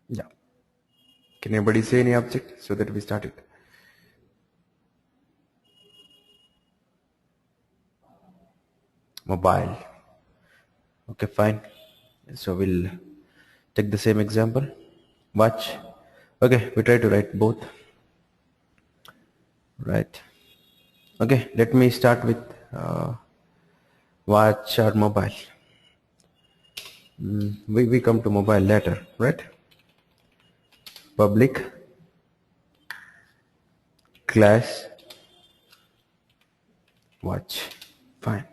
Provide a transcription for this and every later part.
Yeah. Can anybody say any object so that we start it? Mobile. Okay, fine. So we'll take the same example. Watch. Okay, we try to write both. Right. Okay, let me start with watch or mobile. We come to mobile later, right? Public class watch. Fine.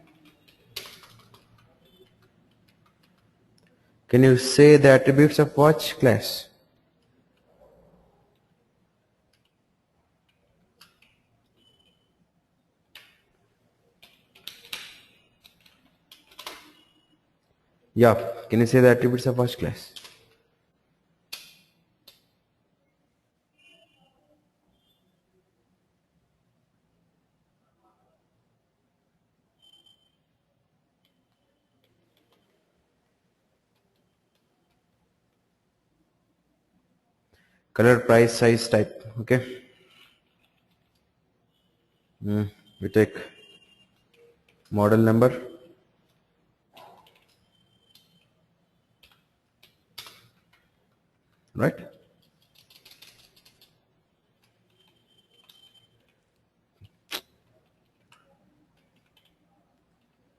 Can you say the attributes of watch class? Yeah. Can you say the attributes of watch class? Color, price, size, type. Okay. We take model number, right?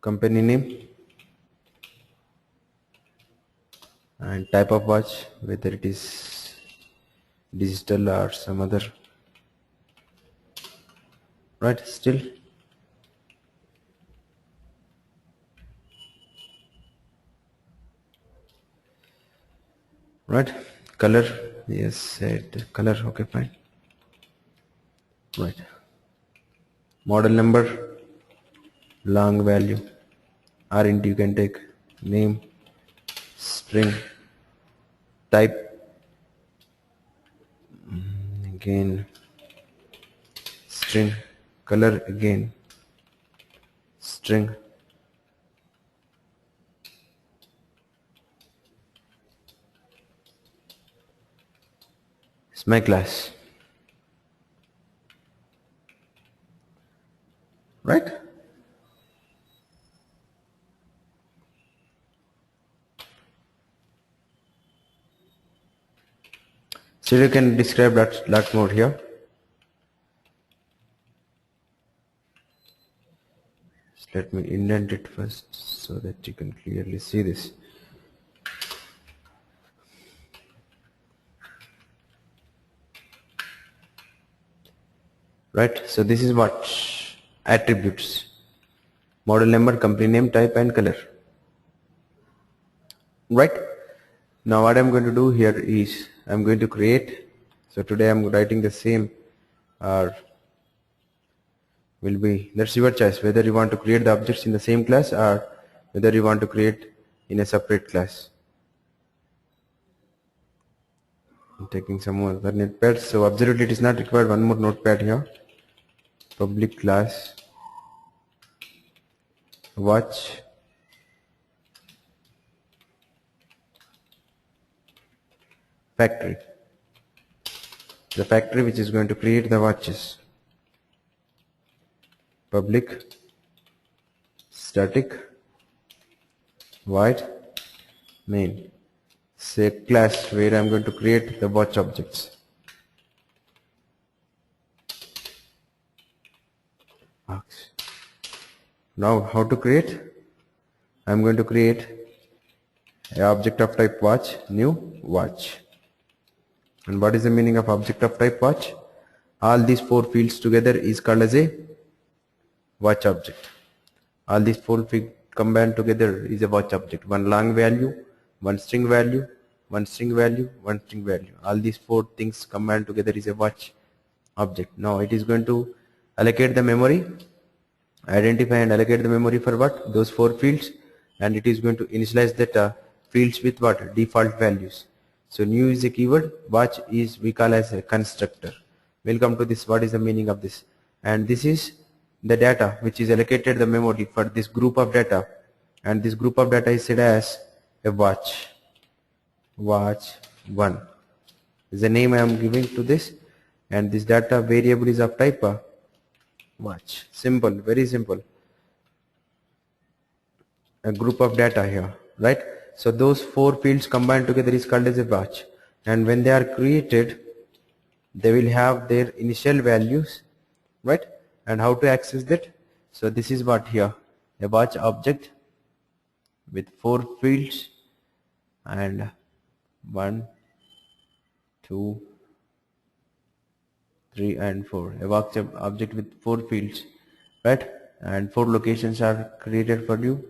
Company name and type of watch, whether it is digital or some other, right? Still, right? Color, yes, said color. Okay, fine, right? Model number, long value, or int you can take name, string, type, again string, color again string. It's my class, right? So you can describe that lot more here. Let me indent it first so that you can clearly see this. Right, so this is what attributes: model number, company name, type, and color. Right, now what I'm going to do here is I'm going to create, so today I'm writing the same, or will be, that's your choice whether you want to create the objects in the same class or whether you want to create in a separate class. I'm taking some more other notepads, so absolutely it is not required one more notepad here. Public class watch factory, the factory which is going to create the watches. Public static void main, say class where I'm going to create the watch objects. Now how to create? I'm going to create an object of type watch, new watch. And what is the meaning of object of type watch? All these four fields together is called as a watch object. All these four fields combined together is a watch object. One long value, one string value, one string value, one string value. All these four things combined together is a watch object. Now it is going to allocate the memory, identify and allocate the memory for what? Those four fields, and it is going to initialize that fields with what? Default values. So new is a keyword, watch is we call as a constructor. We'll come to this, what is the meaning of this, and this is the data which is allocated the memory for this group of data, and this group of data is said as a watch 1. is the name I am giving to this, and this data variable is of type watch. Simple, very simple. A group of data here, right? So those four fields combined together is called as a watch, and when they are created, they will have their initial values, right? And how to access that? So this is what here, a watch object with four fields, and 1, 2, 3 and 4, a watch object with four fields, right? And four locations are created for you,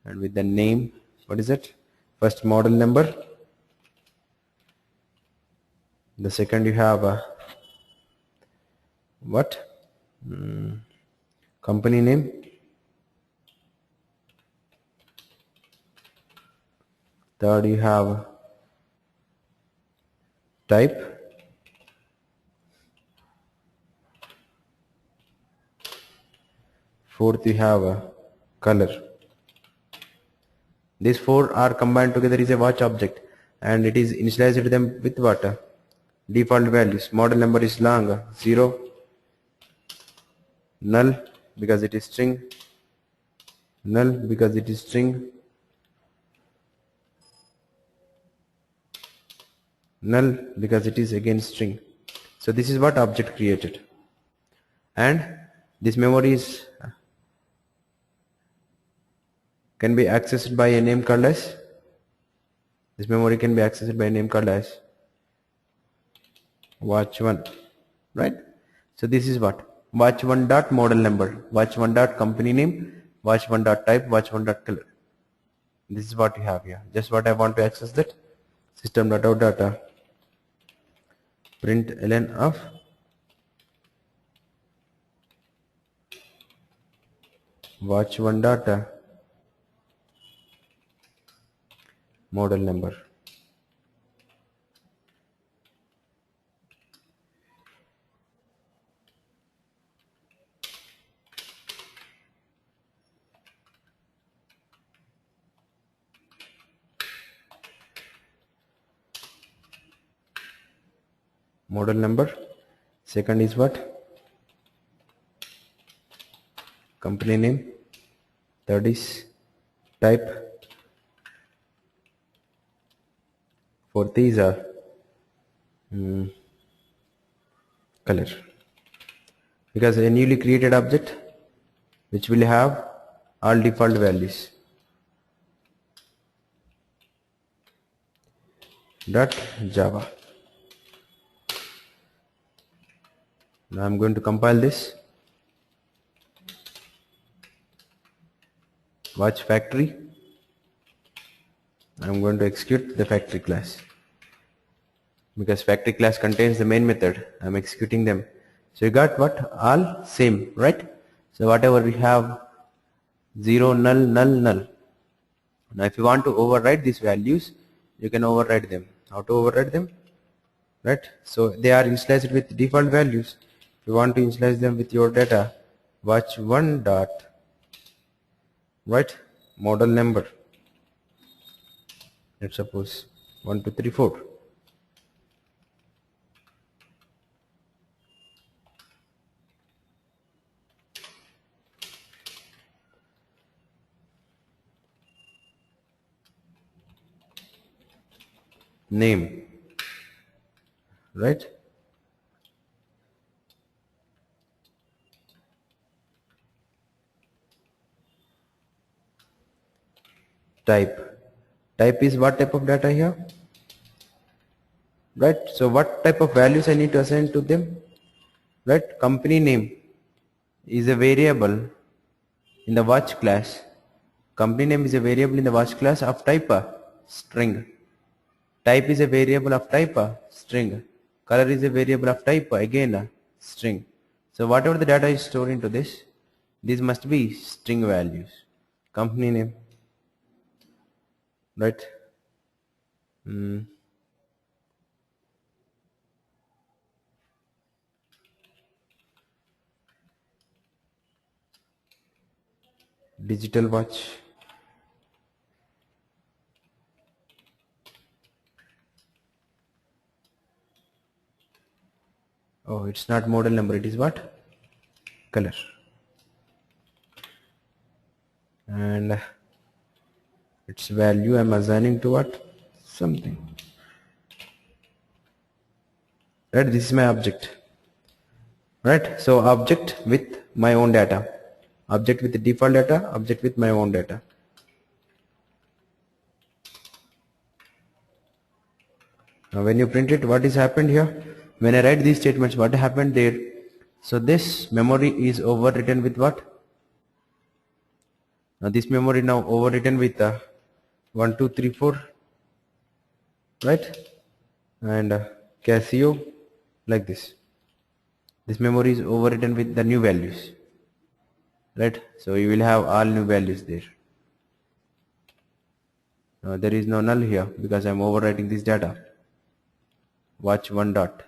and with the name, what is it? First, model number. The second, you have what? Company name. Third, you have type. Fourth, you have color. These four are combined together is a watch object, and it is initialized them with what? Default values. Model number is long, 0, null because it is string, null because it is string, null because it is again string. So this is what object created, and this memory is can be accessed by a name called as, this memory can be accessed by a name called as watch1, right? So this is what watch1 dot model number, watch1 dot company name, watch1 dot type, watch1 dot color. This is what you have here. Just what I want to access that system dot out data print ln of watch1 data model number. Model number. Second is what? Company name. Third is type. Fourth is color, because a newly created object which will have all default values. Dot Java. Now I'm going to compile this. Watch factory. I'm going to execute the factory class, because factory class contains the main method. I'm executing them. So you got what? All same, right? So whatever we have, 0, null, null, null. Now if you want to override these values, you can override them. How to override them? Right? So they are initialized with default values. If you want to initialize them with your data, watch1 dot, right, model number. Let's suppose 1, 2, 3, 4. Name, right? Type. Type is what type of data here, right? So what type of values I need to assign to them, right? Company name is a variable in the watch class. Company name is a variable in the watch class of type string. Type is a variable of type string. Color is a variable of type again string. So whatever the data is stored into this, these must be string values. Company name, right? Digital watch, Oh, it's not model number, it is what? Color. And its value I'm assigning to what? Something. Right, this is my object. Right, so object with my own data. Object with the default data, object with my own data. Now when you print it, what is happened here? When I write these statements, what happened there? So this memory is overwritten with what? Now this memory now overwritten with 1, 2, 3, 4, right? And Casio like this. This memory is overwritten with the new values, right? So you will have all new values there. Now there is no null here because I am overwriting this data. Watch one dot,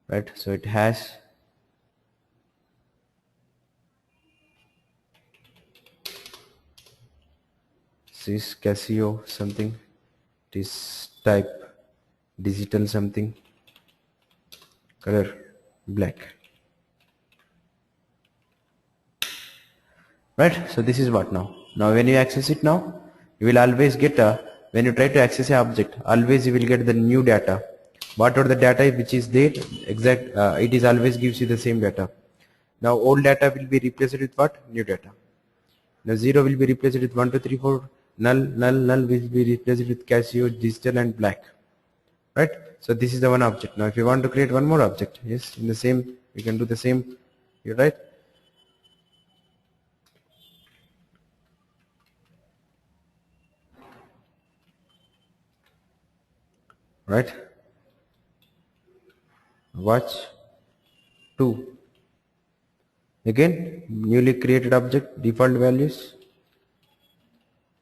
right? So it has this Casio something, this type digital something, color black, right? So this is what now when you access it, now you will always get when you try to access a object, always you will get the new data. Whatever the data which is there, exact it is always gives you the same data. Now old data will be replaced with what? New data. Now 0 will be replaced with 1, 2, 3, 4. Null will be replaced with Casio, digital and black, right? So this is the one object. Now if you want to create one more object, yes, in the same, you can do the same here, right? Right, watch 2, again newly created object, default values,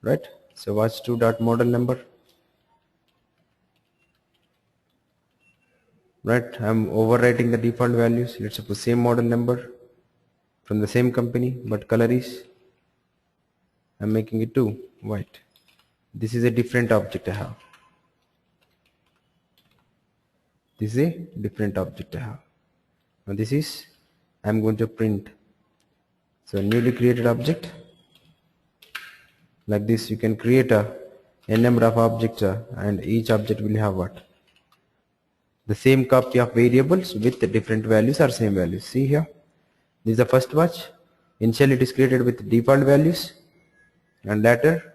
right? So watch 2 dot model number, right? I'm overwriting the default values. Let's suppose same model number from the same company, but color is, I'm making it 2 white. This is a different object I have. This is a different object I have. Now this is, I'm going to print. So newly created object, like this you can create a number of objects and each object will have what? The same copy of variables with the different values or same values. See here, this is the first watch. Initially it is created with default values and later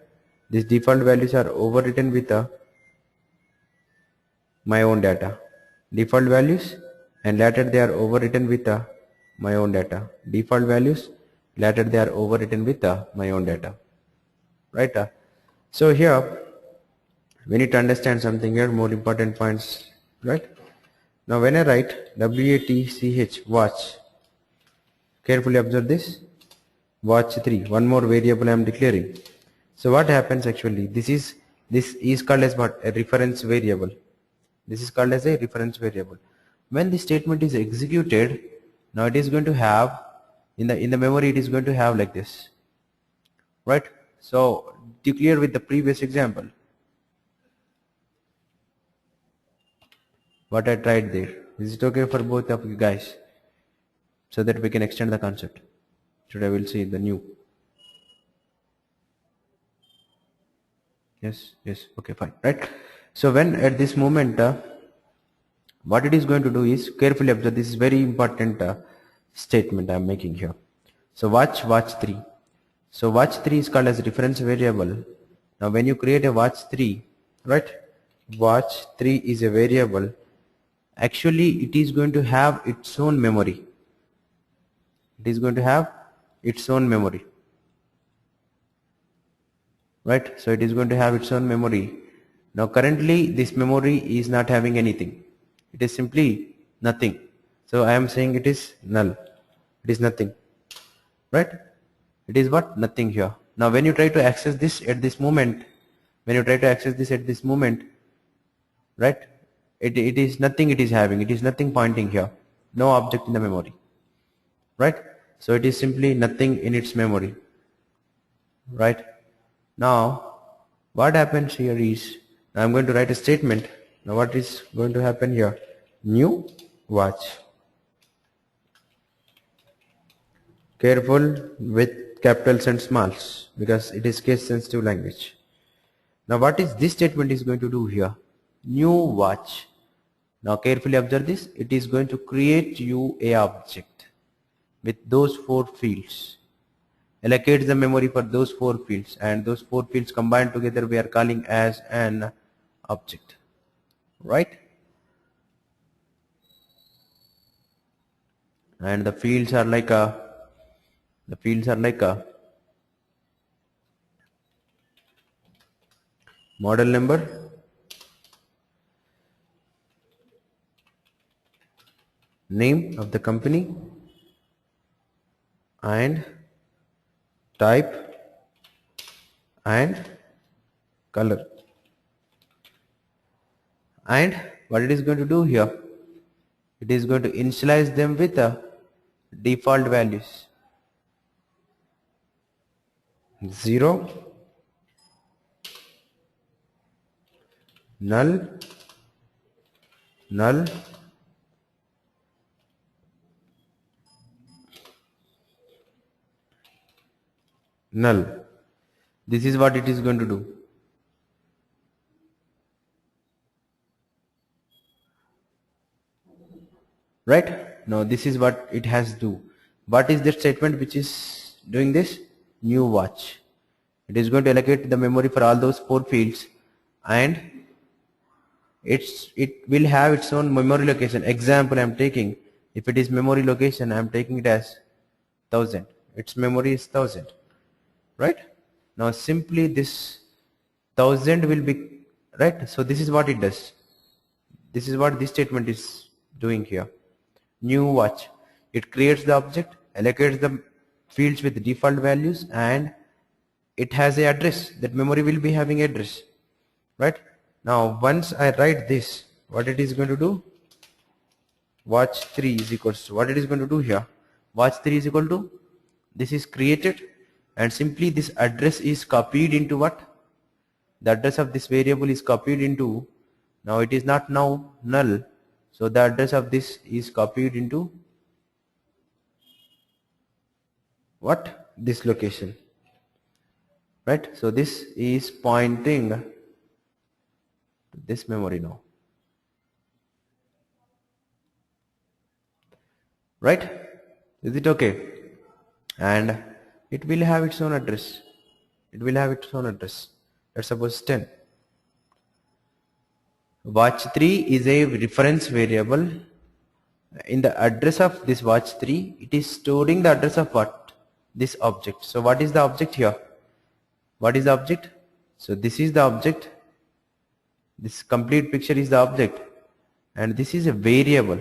these default values are overwritten with my own data. Default values and later they are overwritten with my own data. Default values, later they are overwritten with my own data, right? So here we need to understand something here, more important points, right? Now when I write WATCH watch, carefully observe this, watch 3, one more variable I am declaring. So what happens actually, this is called as what? A reference variable. This is called as a reference variable. When the statement is executed, now it is going to have in the memory, it is going to have like this, right? So declare with the previous example what I tried there. Is it okay for both of you guys, so that we can extend the concept? Today we'll see the new. Yes, okay, fine, right? So when at this moment what it is going to do is, carefully observe, this is very important statement I am making here. So watch 3. So watch 3 is called as reference variable. Now when you create a watch 3, right, watch 3 is a variable. Actually it is going to have its own memory. It is going to have its own memory, right? So it is going to have its own memory. Now currently this memory is not having anything. It is simply nothing. So I am saying it is null. It is nothing, right? It is what? Nothing here. Now when you try to access this at this moment, right, it is nothing it is having. It is nothing pointing here. No object in the memory, right? So it is simply nothing in its memory, right? Now what happens here is, I'm going to write a statement. Now what is going to happen here? New watch. Careful with capitals and smalls because it is case sensitive language. Now what is this statement is going to do here? New watch. Now carefully observe this. It is going to create you a object with those four fields. Allocate the memory for those four fields, and those four fields combined together we are calling as an object. Right? And the fields are like a model number, name of the company, and type and color. And what it is going to do here, it is going to initialize them with default values 0, null, null, null. This is what it is going to do. Right? Now this is what it has to do. What is the statement which is doing this? New watch. It is going to allocate the memory for all those four fields, and it will have its own memory location. Example I am taking, if it is memory location, I am taking it as 1000. Its memory is 1000. Right? Now simply this 1000 will be right. So this is what it does. This is what this statement is doing here. New watch. It creates the object, allocates the fields with default values, and it has a address. That memory will be having address. Right? Now once I write this, what it is going to do? Watch 3 is equals to, what it is going to do here? Watch 3 is equal to, this is created, and simply this address is copied into what? The address of this variable is copied into, now it is not now null, so the address of this is copied into what? This location. Right? So this is pointing to this memory now. Right? Is it okay? And it will have its own address. It will have its own address. Let's suppose 10. Watch 3 is a reference variable. In the address of this watch 3, it is storing the address of what? This object. So what is the object here? What is the object? So this is the object. This complete picture is the object, and this is a variable.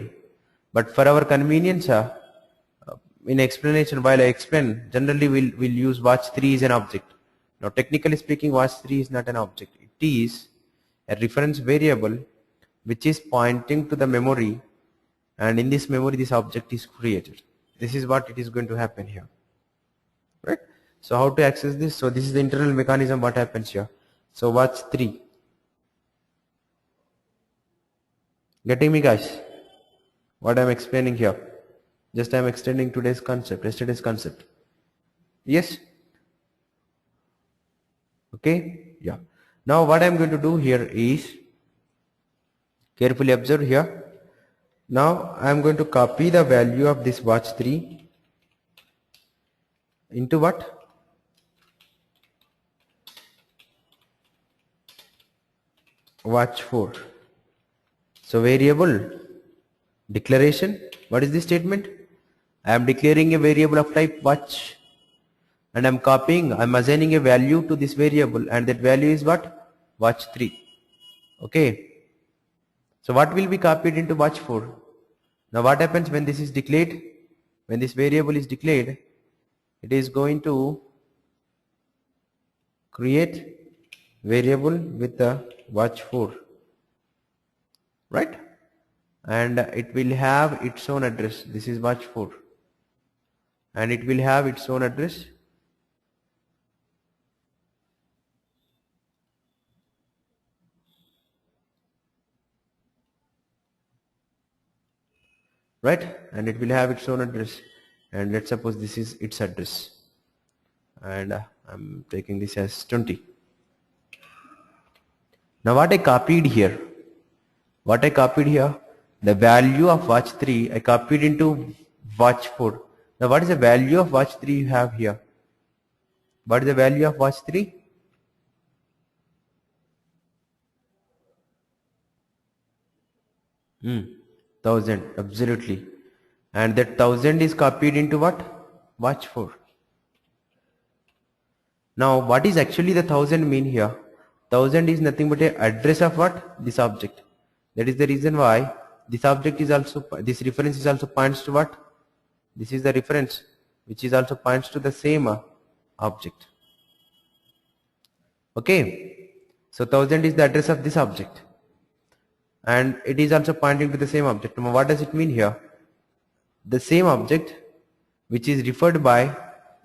But for our convenience, in explanation, while I explain, generally we'll use watch 3 is an object. Now technically speaking, watch 3 is not an object. It is a reference variable which is pointing to the memory, and in this memory this object is created. This is what it is going to happen here. Right? So how to access this? So this is the internal mechanism what happens here. So watch 3. Getting me, guys? What I am explaining here? Just I am extending today's concept, yesterday's concept. Yes? Okay? Yeah. Now what I am going to do here is, carefully observe here. Now I am going to copy the value of this watch 3 into what? Watch 4. So variable declaration. What is this statement? I am declaring a variable of type watch, and I am copying, I am assigning a value to this variable, and that value is what? Watch 3. Okay. So what will be copied into watch 4? Now what happens when this is declared? When this variable is declared, it is going to create variable with the watch 4. Right? And it will have its own address. This is watch 4, and it will have its own address. Right? And it will have its own address. and let's suppose this is its address, and I'm taking this as 20. Now what I copied here, the value of watch 3 I copied into watch 4. Now what is the value of watch 3 you have here? What is the value of watch 3? Hmm. 1000, absolutely. And that 1000 is copied into what? Watch 4. Now what is actually the 1000 mean here? 1000 is nothing but a address of what? This object. That is the reason why this object is also, this reference is also points to what? This is the reference which is also points to the same object. Okay. So 1000 is the address of this object, and it is also pointing to the same object. Now what does it mean here? The same object which is referred by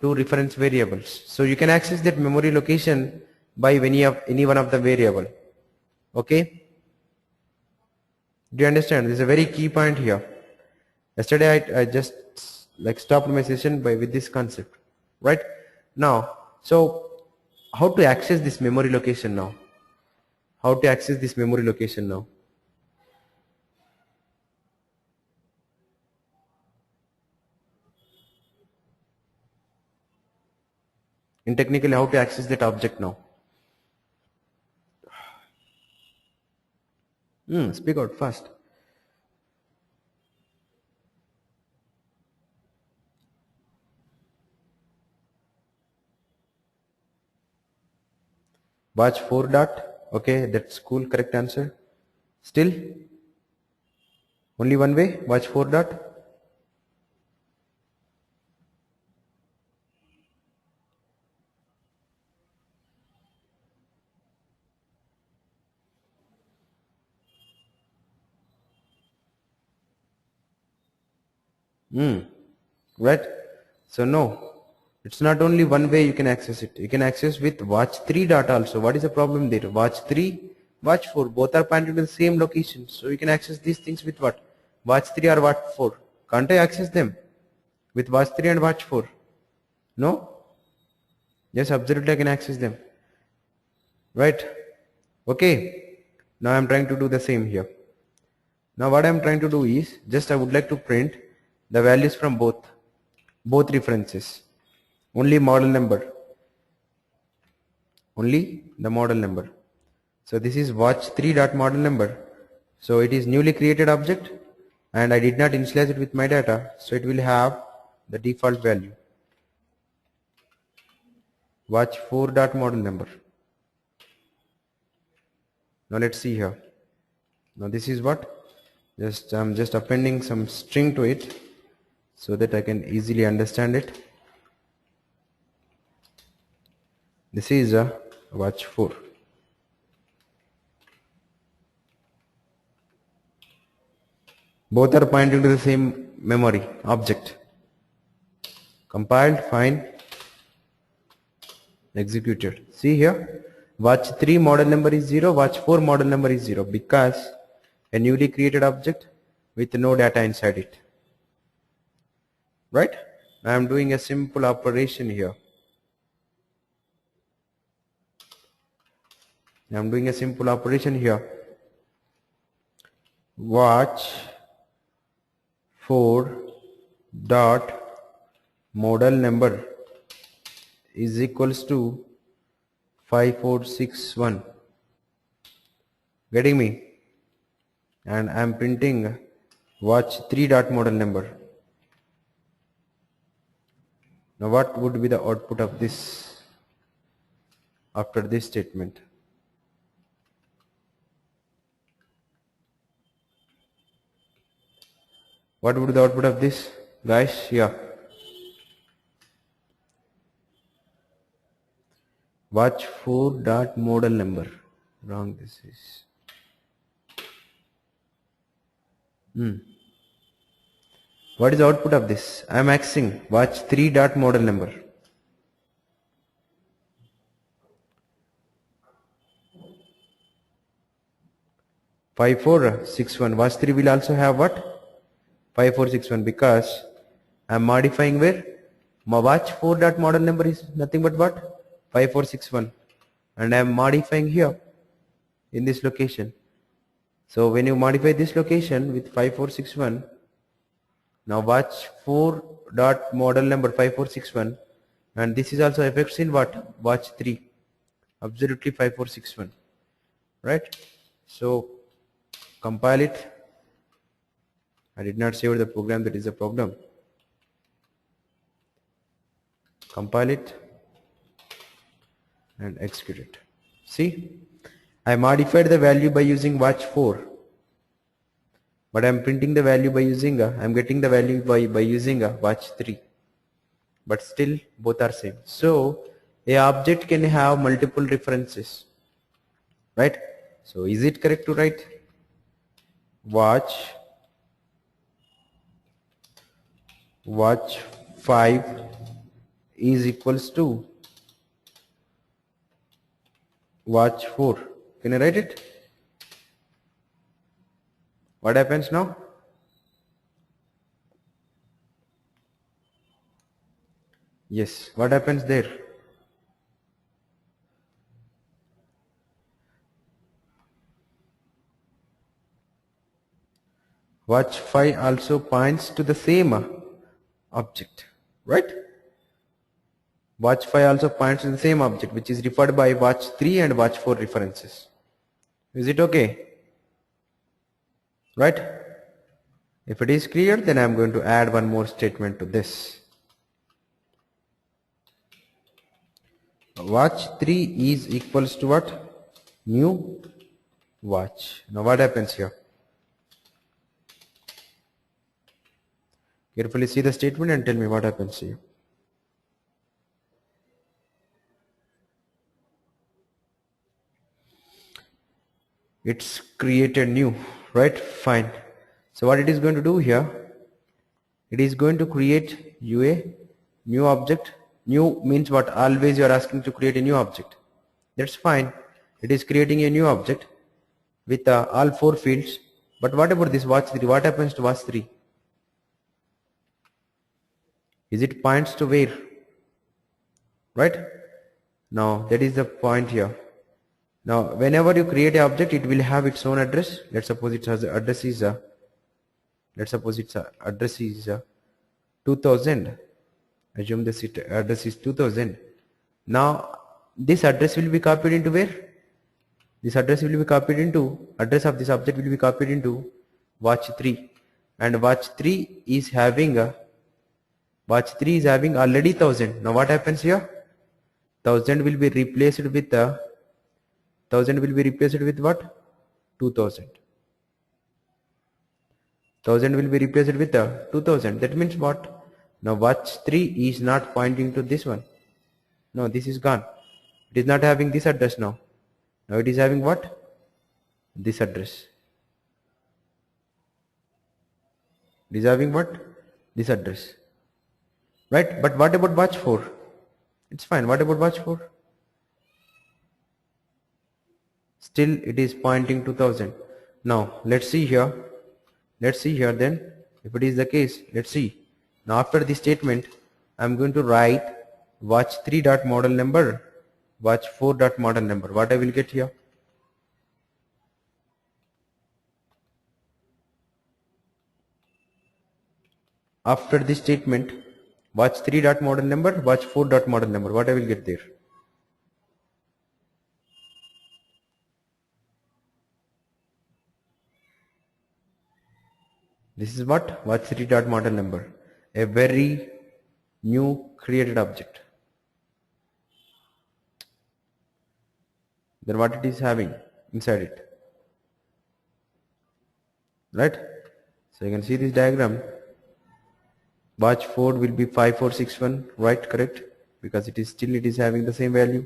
two reference variables. So you can access that memory location by any one of the variable. Okay? Do you understand? This is a very key point here. Yesterday I just like stopped my session with this concept. Right? Now, so how to access this memory location now? How to access this memory location now? In technically, how to access that object now? Speak out fast. Watch 4 dot. Okay, that's cool. Correct answer. Still, only one way. Watch 4 dot. Right? So no, it's not only one way you can access it. You can access with watch 3 dot also. What is the problem there? Watch 3, watch 4, both are pointing to the same location. So you can access these things with what? Watch 3 or watch 4. Can't I access them with watch 3 and watch 4? No? Yes, absolutely I can access them. Right? Okay. Now I'm trying to do the same here. Now what I'm trying to do is, just I would like to print the values from both references. Only model number. Only the model number. So this is watch 3 dot model number. So it is newly created object, and I did not initialize it with my data, so it will have the default value. Watch 4 dot model number. Now let's see here. Now this is what? I'm just appending some string to it so that I can easily understand it. This is a watch 4. Both are pointing to the same memory object. Compiled, fine, executed. See here, watch 3 model number is 0, watch 4 model number is 0, because a newly created object with no data inside it. Right? I am doing a simple operation here. Watch 4 dot model number is equals to 5461. Getting me? And I am printing watch 3 dot model number. Now what would be the output of this after this statement? What would be the output of this, guys? Yeah. Watch 4 dot model number. Wrong, this is. What is the output of this? I am accessing watch 3 dot model number. (5461). Watch 3 will also have what? 5461, because I'm modifying where? My watch 4 dot model number is nothing but what? 5461, and I'm modifying here in this location. So when you modify this location with 5461, now watch 4 dot model number 5461, and this is also affects in what? Watch 3, absolutely 5461, right? So compile it. I did not save the program, that is the problem. Compile it and execute it. See, I modified the value by using watch 4, but I am printing the value by using I am getting the value by using watch 3, but still both are same. So a object can have multiple references, right? So is it correct to write watch 5 is equals to watch 4? Can I write it? What happens now? Yes, what happens there? Watch 5 also points to the same object, right? Watch 5 also points to the same object, which is referred by watch 3 and watch 4 references. Is it okay? Right? If it is clear, then I am going to add one more statement to this. Watch 3 is equals to what? New watch. Now what happens here? Carefully see the statement and tell me what happens here. It's created new, right? Fine. So what it is going to do here, it is going to create you a new object. New means what? Always you are asking to create a new object. That's fine. It is creating a new object with all 4 fields. But what about this watch 3? What happens to watch 3? Is it points to where? Right? Now that is the point here. Now whenever you create an object, it will have its own address. Let's suppose its address is 2000. Assume this address is 2000. Now this address will be copied into where? This address will be copied into, address of this object will be copied into watch 3, and watch 3 is having already 1000. Now what happens here? 1000 will be replaced with 1000 will be replaced with what? 2000. 1000 will be replaced with 2000. That means what? Now watch 3 is not pointing to this one. No, this is gone. It is not having this address now. Now it is having what? This address. It is having what? This address. Right? But what about watch 4? It's fine. What about watch 4? Still it is pointing to 1000. Now let's see here. Let's see here then. If it is the case, let's see. Now after this statement, I am going to write watch 3 dot model number, watch 4 dot model number. What I will get here? After this statement, watch 3 dot model number, watch 4 dot model number. What I will get there? This is what? Watch 3 dot model number. A very new created object. Then what it is having inside it? Right? So you can see this diagram. Watch 4 will be 5461, right? Correct? Because it is having the same value.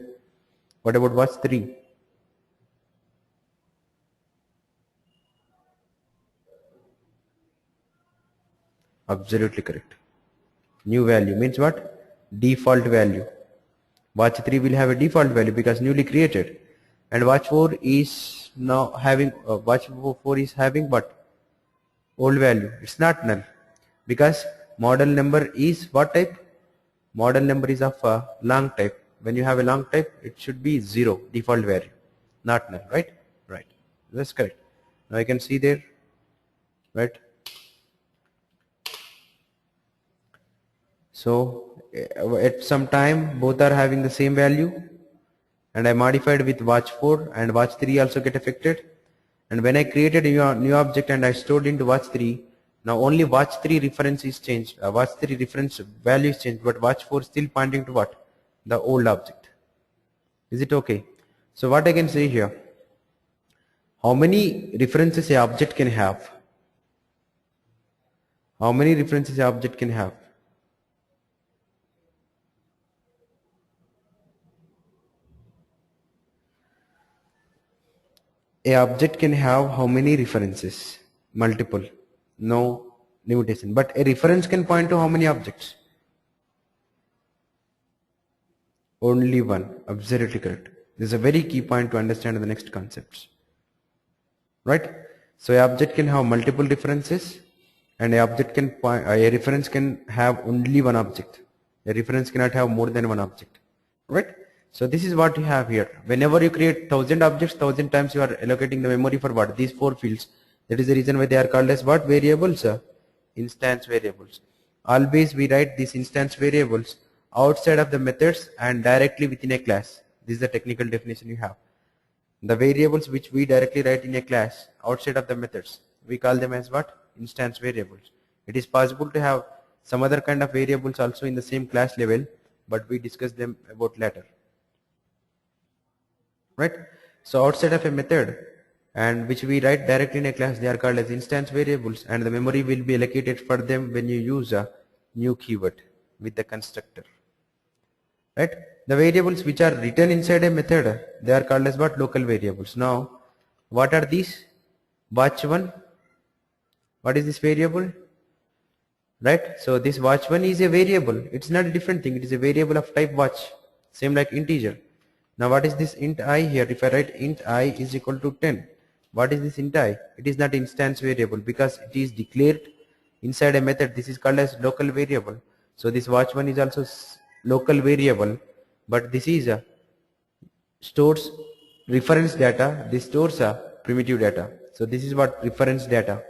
What about watch 3? Absolutely correct. New value means what? Default value. Watch 3 will have a default value because newly created, and watch 4 is now having watch 4 is having what? Old value. It's not null because Model number is what type? Model number is of long type. When you have a long type, it should be 0 default value, not null, right? Right. That's correct. Now you can see there, right? So at some time both are having the same value, and I modified with watch 4 and watch 3 also get affected. And when I created a new object and I stored into watch 3, now only watch 3 reference is changed. Watch 3 reference value is changed, but watch 4 still pointing to what? The old object. Is it okay? So what I can say here, how many references a object can have? How many references a object can have? A object can have how many references? Multiple. No limitation. But a reference can point to how many objects? Only one. Absolutely correct. This is a very key point to understand in the next concepts. Right? So a object can have multiple references, and a reference can have only one object. A reference cannot have more than one object. Right? So this is what you have here. Whenever you create 1000 objects, 1000 times you are allocating the memory for what? These 4 fields. That is the reason why they are called as what? Variables? Instance variables. Always we write these instance variables outside of the methods and directly within a class. This is the technical definition you have. The variables which we directly write in a class outside of the methods, we call them as what? Instance variables. It is possible to have some other kind of variables also in the same class level, but we discuss them about later. Right? So outside of a method and which we write directly in a class, they are called as instance variables, and the memory will be allocated for them when you use a new keyword with the constructor. Right? The variables which are written inside a method, they are called as what? Local variables. Now what are these? Watch 1. What is this variable? Right? So this watch 1 is a variable. It's not a different thing. It is a variable of type watch, same like integer. Now what is this int I here? If I write int I is equal to 10, what is this int I? It is not instance variable because it is declared inside a method. This is called as local variable. So this watch 1 is also local variable, but this is a stores reference data. This stores a primitive data. So this is what? Reference data.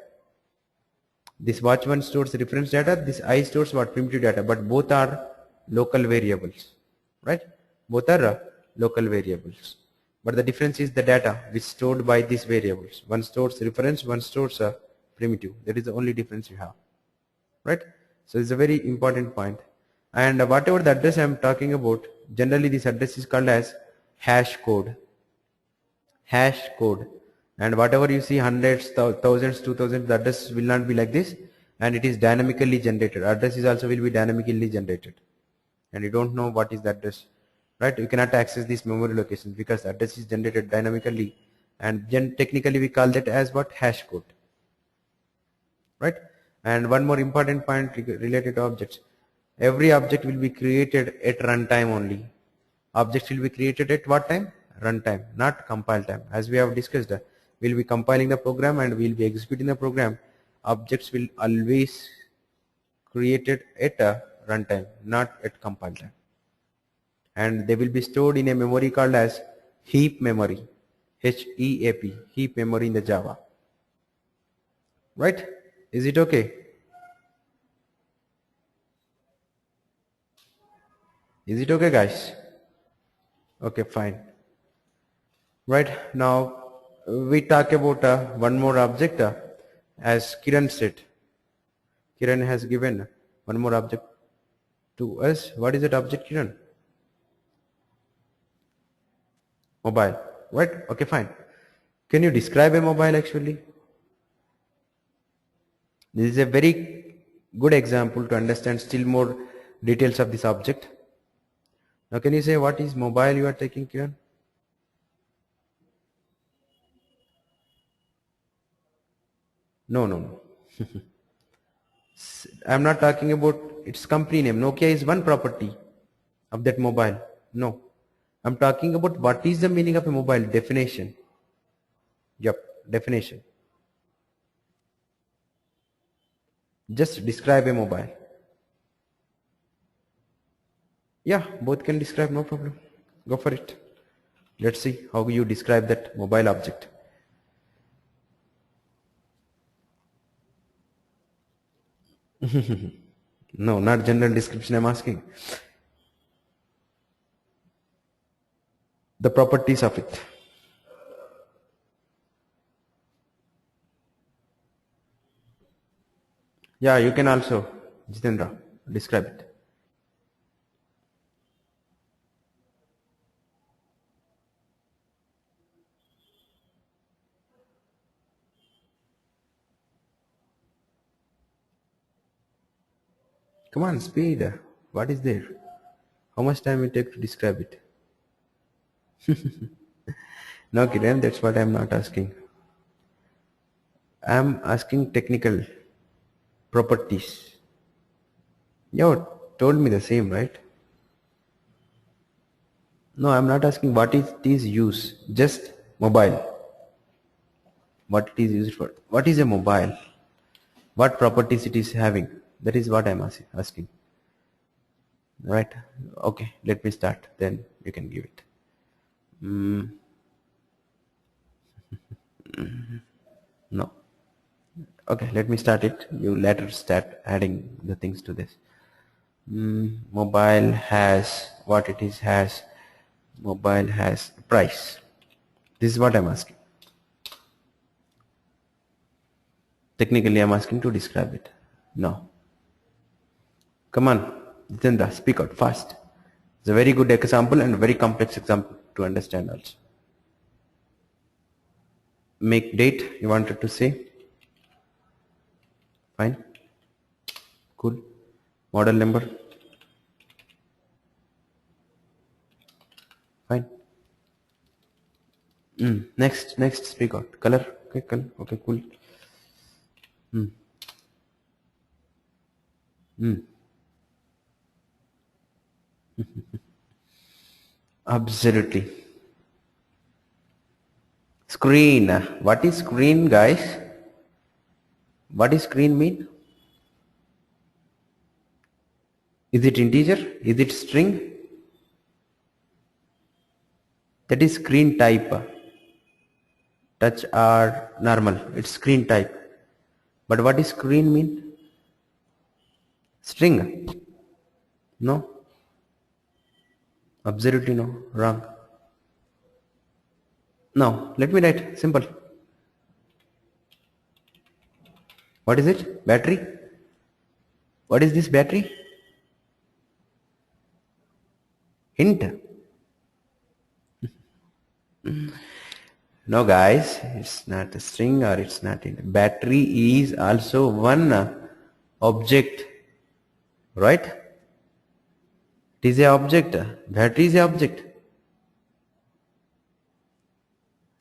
This watch 1 stores reference data. This I stores what? Primitive data, but both are local variables, right? Both are local variables, but the difference is the data which stored by these variables. One stores reference, one stores a primitive. That is the only difference you have, right? So it's a very important point. And whatever the address I am talking about, generally this address is called as hash code. Hash code. And whatever you see, hundreds, thousands, 2000, the address will not be like this, and it is dynamically generated. Address is also will be dynamically generated, and you don't know what is the address, right? You cannot access these memory locations because the address is generated dynamically, and technically we call that as what? Hash code, right? And one more important point related to objects. Every object will be created at runtime only. Objects will be created at what time? Runtime, not compile time. As we have discussed, we'll be compiling the program and we'll be executing the program. Objects will always created at a runtime, not at compile time. And they will be stored in a memory called as heap memory, H-E-A-P, heap memory in the Java. Right? Is it okay? Is it okay, guys? Okay, fine. Right, now we talk about one more object as Kiran said. Kiran has given one more object to us. What is that object, Kiran? Mobile, right? Okay, fine. Can you describe a mobile actually? This is a very good example to understand still more details of this object. Now can you say what is mobile you are taking, Kiran? No. I'm not talking about its company name. Nokia is one property of that mobile. No. I'm talking about what is the meaning of a mobile. Definition. Yep, definition. Just describe a mobile. Yeah, both can describe, no problem. Go for it. Let's see how you describe that mobile object. No, not general description I'm asking. The properties of it. Yeah, you can also, Jitendra, describe it. Come on, speed. What is there? How much time it take to describe it? No, Kiran, that's what I'm not asking. I'm asking technical properties. You told me the same, right? No, I'm not asking what it is use. Just mobile. What it is used for. What is a mobile? What properties it is having? That is what I'm asking. Right? Okay, let me start. Then you can give it. No. Okay, let me start it. You later start adding the things to this. Mobile has what it is has. Mobile has price. This is what I'm asking. Technically, I'm asking to describe it. No. Come on, Jitendra, speak out fast. It's a very good example and a very complex example to understand also. Make date, you wanted to say? Fine. Cool. Model number? Fine. Next, speak out. Color? Okay, color. Okay, cool. Absolutely. Screen. What is screen, guys? What is screen mean? Is it integer? Is it string? That is screen type. Touch or normal. It's screen type. But what is screen mean? String? No. Absolutely no. Wrong. Now, let me write simple. What is it? Battery? What is this battery? Hint. No guys, it's not a string or it's not a battery is also one object, right? It is a object. Battery is a object.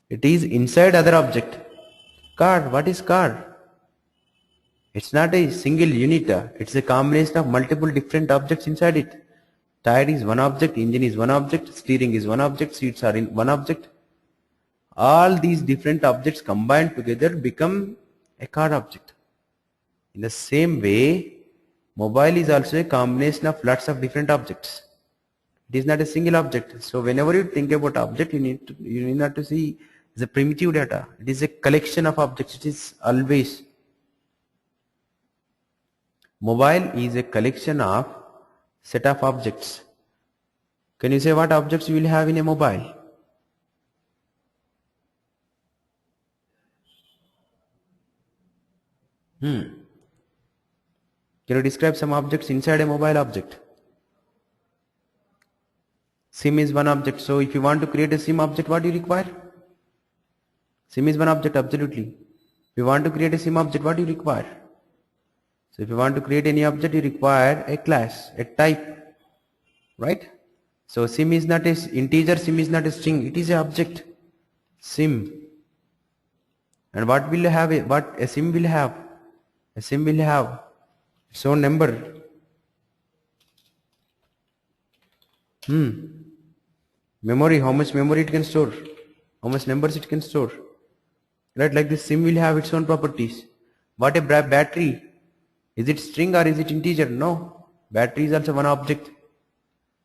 It is inside other object. Car, what is car? It's not a single unit. It's a combination of multiple different objects inside it. Tire is one object, engine is one object, steering is one object, seats are in one object. All these different objects combined together become a car object. In the same way, mobile is also a combination of lots of different objects. It is not a single object. So whenever you think about object, you need not to see the primitive data. It is a collection of objects. It is always. Mobile is a collection of set of objects. Can you say what objects you will have in a mobile? Can you describe some objects inside a mobile object? SIM is one object. So if you want to create a SIM object, what do you require? SIM is one object, absolutely. If you want to create a SIM object, what do you require? So if you want to create any object, you require a class, a type, right? So SIM is not a integer, SIM is not a string, it is an object, SIM. And what will have what a SIM will have? A SIM will have its own number. Memory, how much memory it can store, how much numbers it can store, right? Like this SIM will have its own properties. What a battery? Is it string or is it integer? No. Battery is also one object.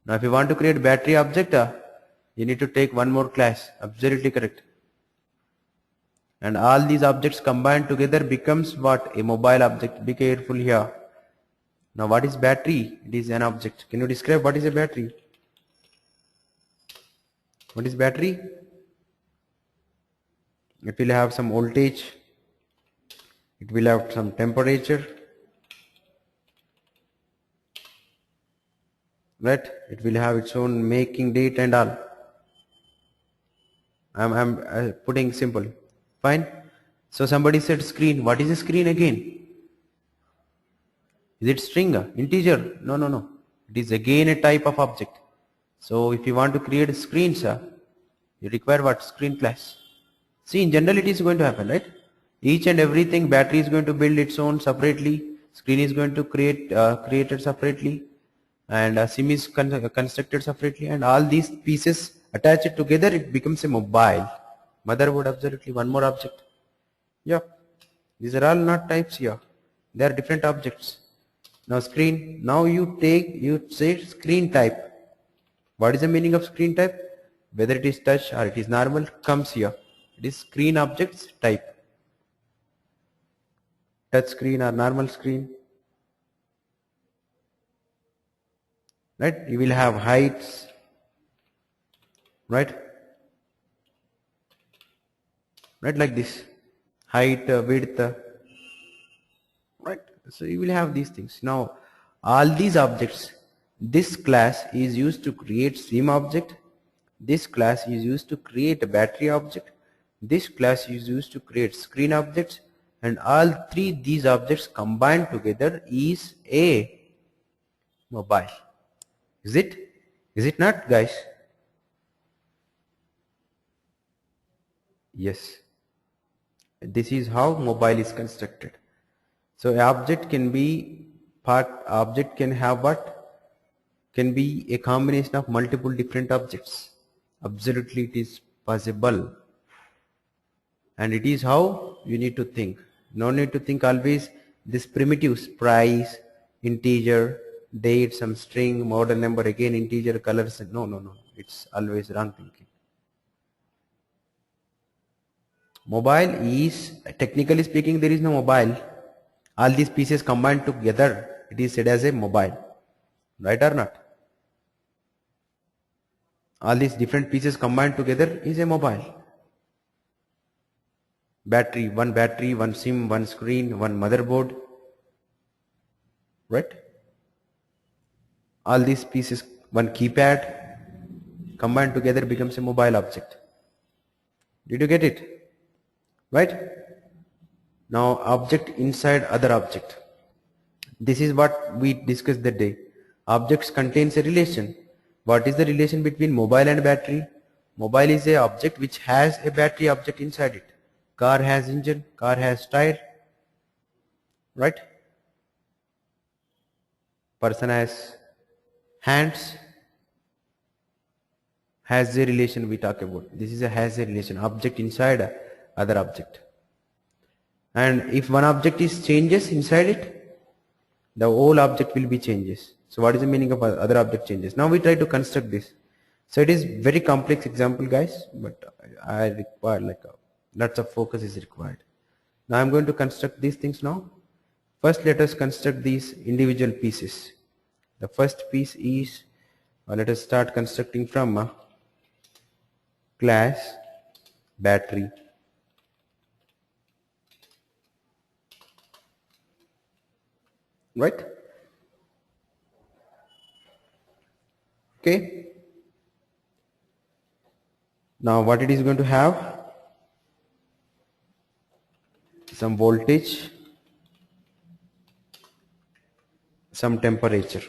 Now if you want to create battery object, you need to take one more class. Absolutely correct. And all these objects combined together becomes what? A mobile object. Be careful here. Now what is battery? It is an object. Can you describe what is a battery? What is battery? It will have some voltage. It will have some temperature. Right? It will have its own making date and all. I'm putting simple. Fine. So somebody said screen. What is a screen again? Is it string? Integer? No, no, no. It is again a type of object. So if you want to create screens, you require what? Screen class. See, in general it is going to happen, right? Each and everything, battery is going to build its own separately. Screen is going to created separately. And SIM is constructed separately. And all these pieces attached together, it becomes a mobile. Motherboard, absolutely. One more object. Yeah. These are all not types here. They are different objects. Now screen. Now you say screen type. What is the meaning of screen type? Whether it is touch or it is normal comes here. It is screen objects type. Touch screen or normal screen. Right? You will have heights. Right? Right, like this. Height, width. Right? So you will have these things. Now, all these objects, this class is used to create SIM object. This class is used to create a battery object. This class is used to create screen objects. And all three these objects combined together is a mobile. Is it? Is it not, guys? Yes. This is how mobile is constructed. So object can be object can have what? Can be a combination of multiple different objects. Absolutely it is possible. And it is how you need to think. No need to think always this primitives, price, integer, date, some string, model number, again integer, colors. No, no, no. It's always wrong thinking. Mobile is, technically speaking, there is no mobile. All these pieces combined together, it is said as a mobile. Right or not? All these different pieces combined together is a mobile. Battery, one SIM, one screen, one motherboard. Right? All these pieces, one keypad, combined together becomes a mobile object. Did you get it? Right? Now object inside other object. This is what we discussed that day. Objects contains a relation. What is the relation between mobile and battery? Mobile is a object which has a battery object inside it. Car has engine, car has tire. Right? Person has hands. Has a relation we talk about. This is a has a relation. Object inside other object. And if one object is changes inside it, the whole object will be changes. So what is the meaning of other object changes? Now we try to construct this. So it is very complex example, guys, but I require like lots of focus is required. Now I'm going to construct these things now. First let us construct these individual pieces. The first piece is, let us start constructing from class battery. Right? Okay. Now what it is going to have? Some voltage, some temperature.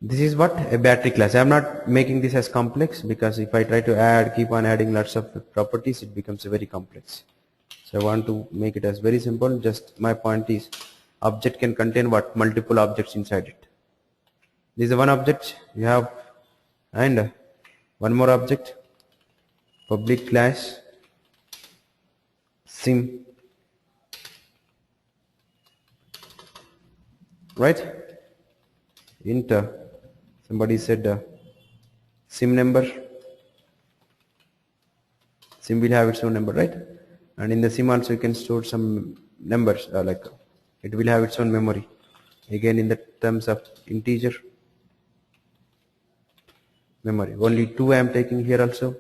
This is what a battery class. I am not making this as complex because if I try to keep on adding lots of properties, it becomes very complex. So I want to make it as very simple. Just my point is, object can contain what? Multiple objects inside it. This is one object you have, and one more object. public class sim, right? Int somebody said sim number. Sim will have its own number, right? And in the sim also you can store some numbers, like it will have its own memory, again in the terms of integer memory. Only 2 I am taking here also.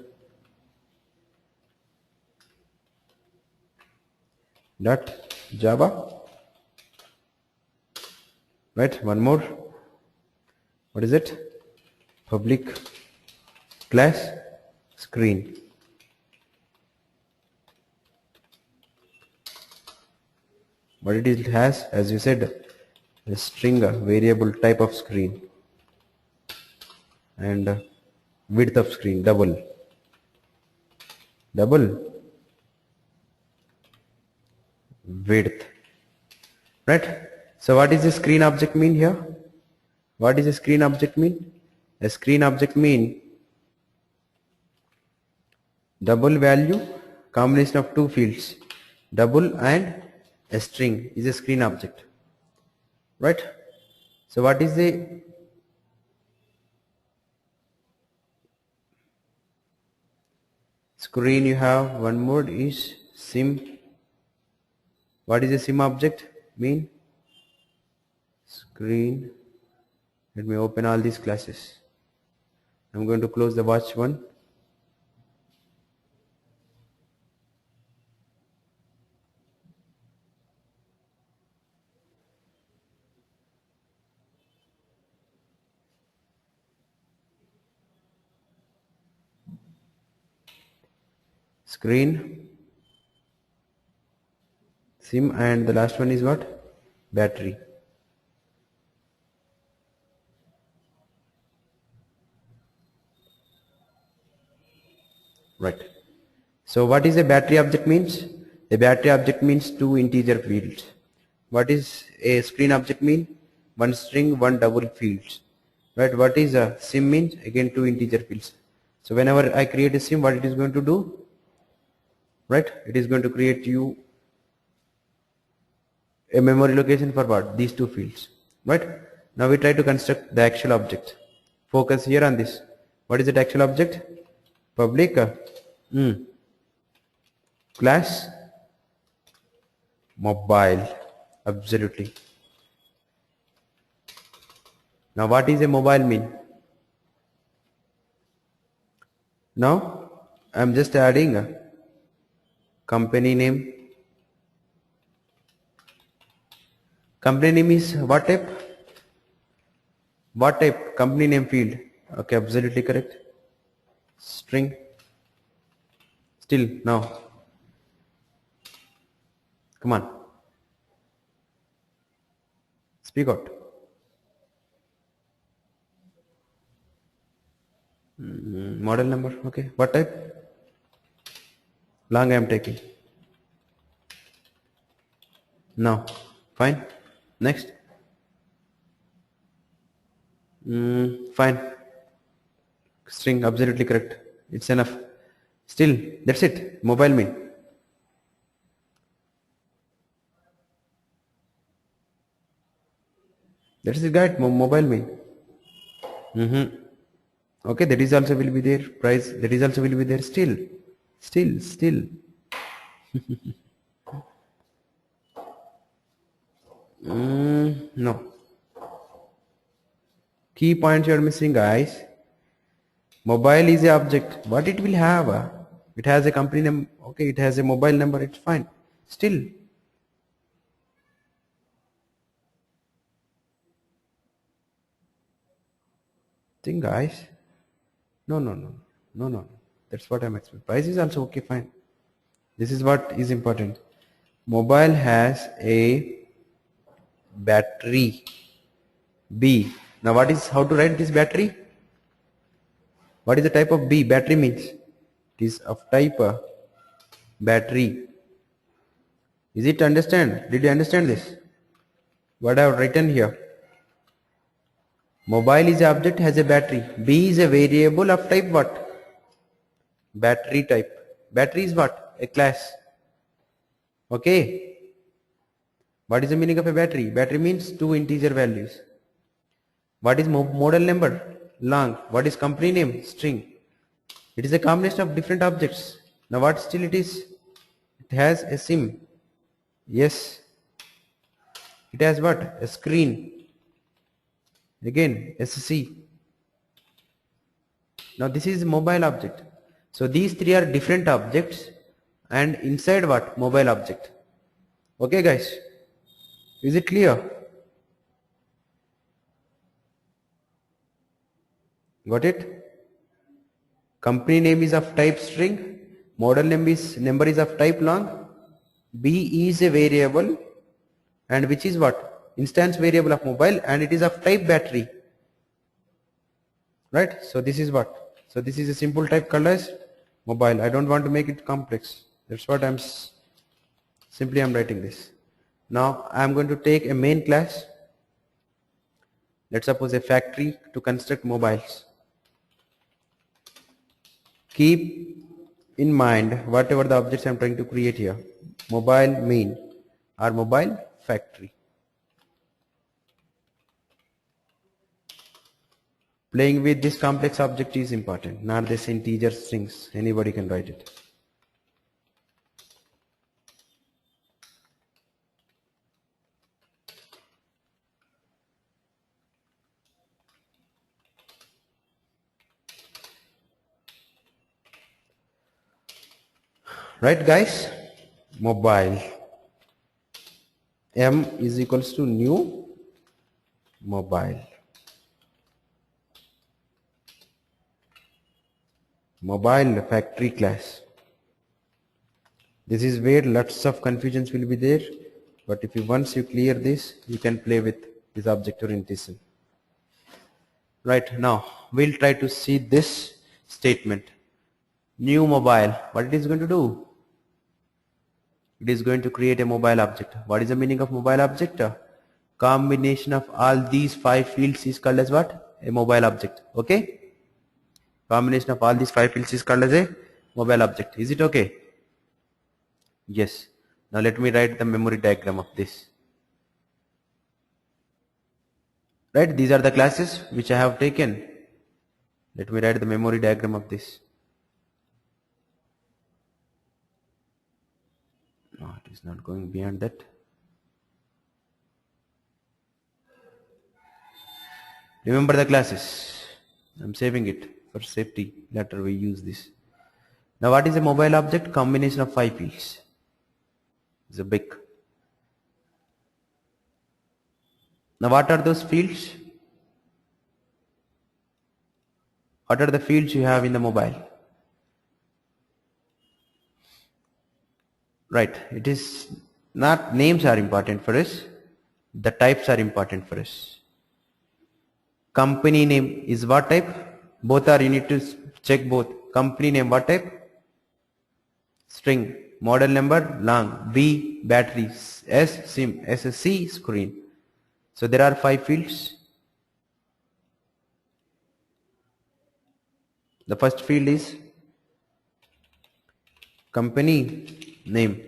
Dot Java, right? One more. What is it? Public class screen. What it has, as you said, a string, a variable type of screen, and width of screen, double width, right? So what is the screen object mean here? What is a screen object mean? A screen object mean double value combination of two fields, double and a string is a screen object, right? So what is the screen? You have one more is sim. What is a sim object mean? Screen. Let me open all these classes. I'm going to close the watch one. Screen, sim, and the last one is what? Battery. Right. So what is a battery object means? A battery object means two integer fields. What is a screen object mean? One string, one double fields. Right. What is a sim means? Again two integer fields. So whenever I create a sim, what it is going to do? Right. It is going to create you a memory location for what? These two fields. Right. Now we try to construct the actual object. Focus here on this. What is the actual object? Public class mobile. Absolutely. Now what is a mobile mean? Now I am just adding a company name. Company name is what type? What type? Company name field. Okay, absolutely correct. String. Still now. Come on. Speak out. Model number. Okay. What type? Long I am taking. Now. Fine. Next. Fine. String. Absolutely correct. It's enough. Still. That's it. Mobile mean. That is the guide. Mobile mean. Okay, that is also will be there. Price, that is also will be there. Still. No. Key points you are missing, guys. Mobile is a object. What it will have? It has a company name. Okay, it has a mobile number. It's fine. Still. Think, guys. No. That's what I'm expecting. Price is also okay, fine. This is what is important. Mobile has a battery B. Now what is, how to write this battery? What is the type of B? Battery means it is of type battery. Is it understand? Did you understand this? What I have written here? Mobile is a object, has a battery. B is a variable of type what? battery type. Battery is what? A class. Okay. What is the meaning of a battery? Battery means two integer values. What is model number? Long. What is company name? String. It is a combination of different objects. Now what still it is? It has a SIM. Yes. It has what? A screen. Again, SC. Now this is mobile object. So these three are different objects and inside what? Mobile object. Okay guys. Is it clear? Got it? Company name is of type string. Model number is of type long. B is a variable and which is what? Instance variable of mobile and it is of type battery. Right? So this is what? So this is a simple type called as mobile. I don't want to make it complex. That's what I'm writing this. Now I'm going to take a main class. Let's suppose a factory to construct mobiles. Keep in mind whatever the objects I'm trying to create here. Mobile main or mobile factory. Playing with this complex object is important, not this integer strings. Anybody can write it. Right guys? Mobile. M is equals to new mobile. Mobile factory class. This is where lots of confusions will be there, but if you once you clear this, you can play with this object orientation. Right, now we'll try to see this statement. New mobile, what it is going to do? It is going to create a mobile object. What is the meaning of mobile object? Combination of all these 5 fields is called as what? A mobile object. Okay? Combination of all these 5 fields is called as a mobile object. Is it okay? Yes. Now let me write the memory diagram of this. Right, these are the classes which I have taken. Let me write the memory diagram of this. No, it is not going beyond that. Remember the classes. I'm saving it for safety. Later we use this. Now what is a mobile object? Combination of 5 fields. It's a big. Now what are those fields? What are the fields you have in the mobile? Right, it is not names are important for us. The types are important for us. Company name is what type? Both are, you need to check both. Company name what type? String. Model number long. B battery. S SIM. SC screen. So there are 5 fields. The first field is company name.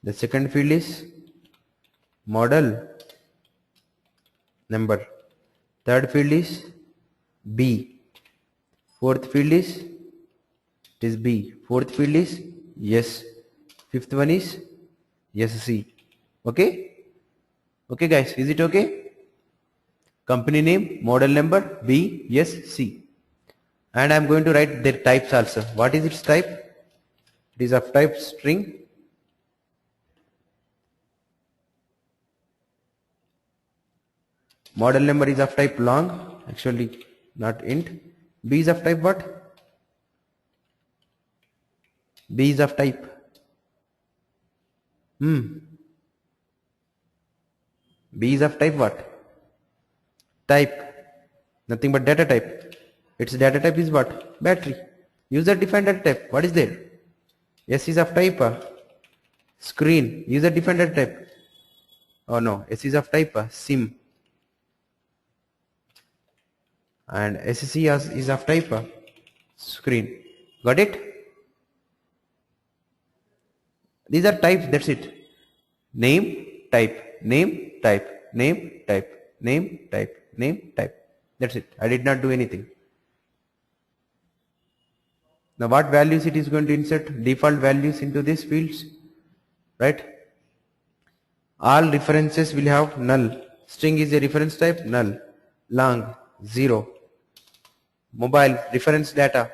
The second field is model number. Third field is B. Fourth field is B. Fourth field is yes. Fifth one is SC. Okay? Okay guys, is it okay? Company name, model number, B, yes, C. And I am going to write their types also. What is its type? It is of type string. Model number is of type long, actually not int. B is of type what? B is of type B is of type what? Type, nothing but data type. Its data type is what? Battery. User defined data type. What is there? S is of type screen. User defined data type. Oh no, S is of type SIM. And SC is of type screen. Got it? These are types, that's it. Name, type, name, type, name, type, name, type, name, type. That's it. I did not do anything. Now what values it is going to insert? Default values into these fields, right? All references will have null. String is a reference type, null. Long, 0. Mobile, reference data,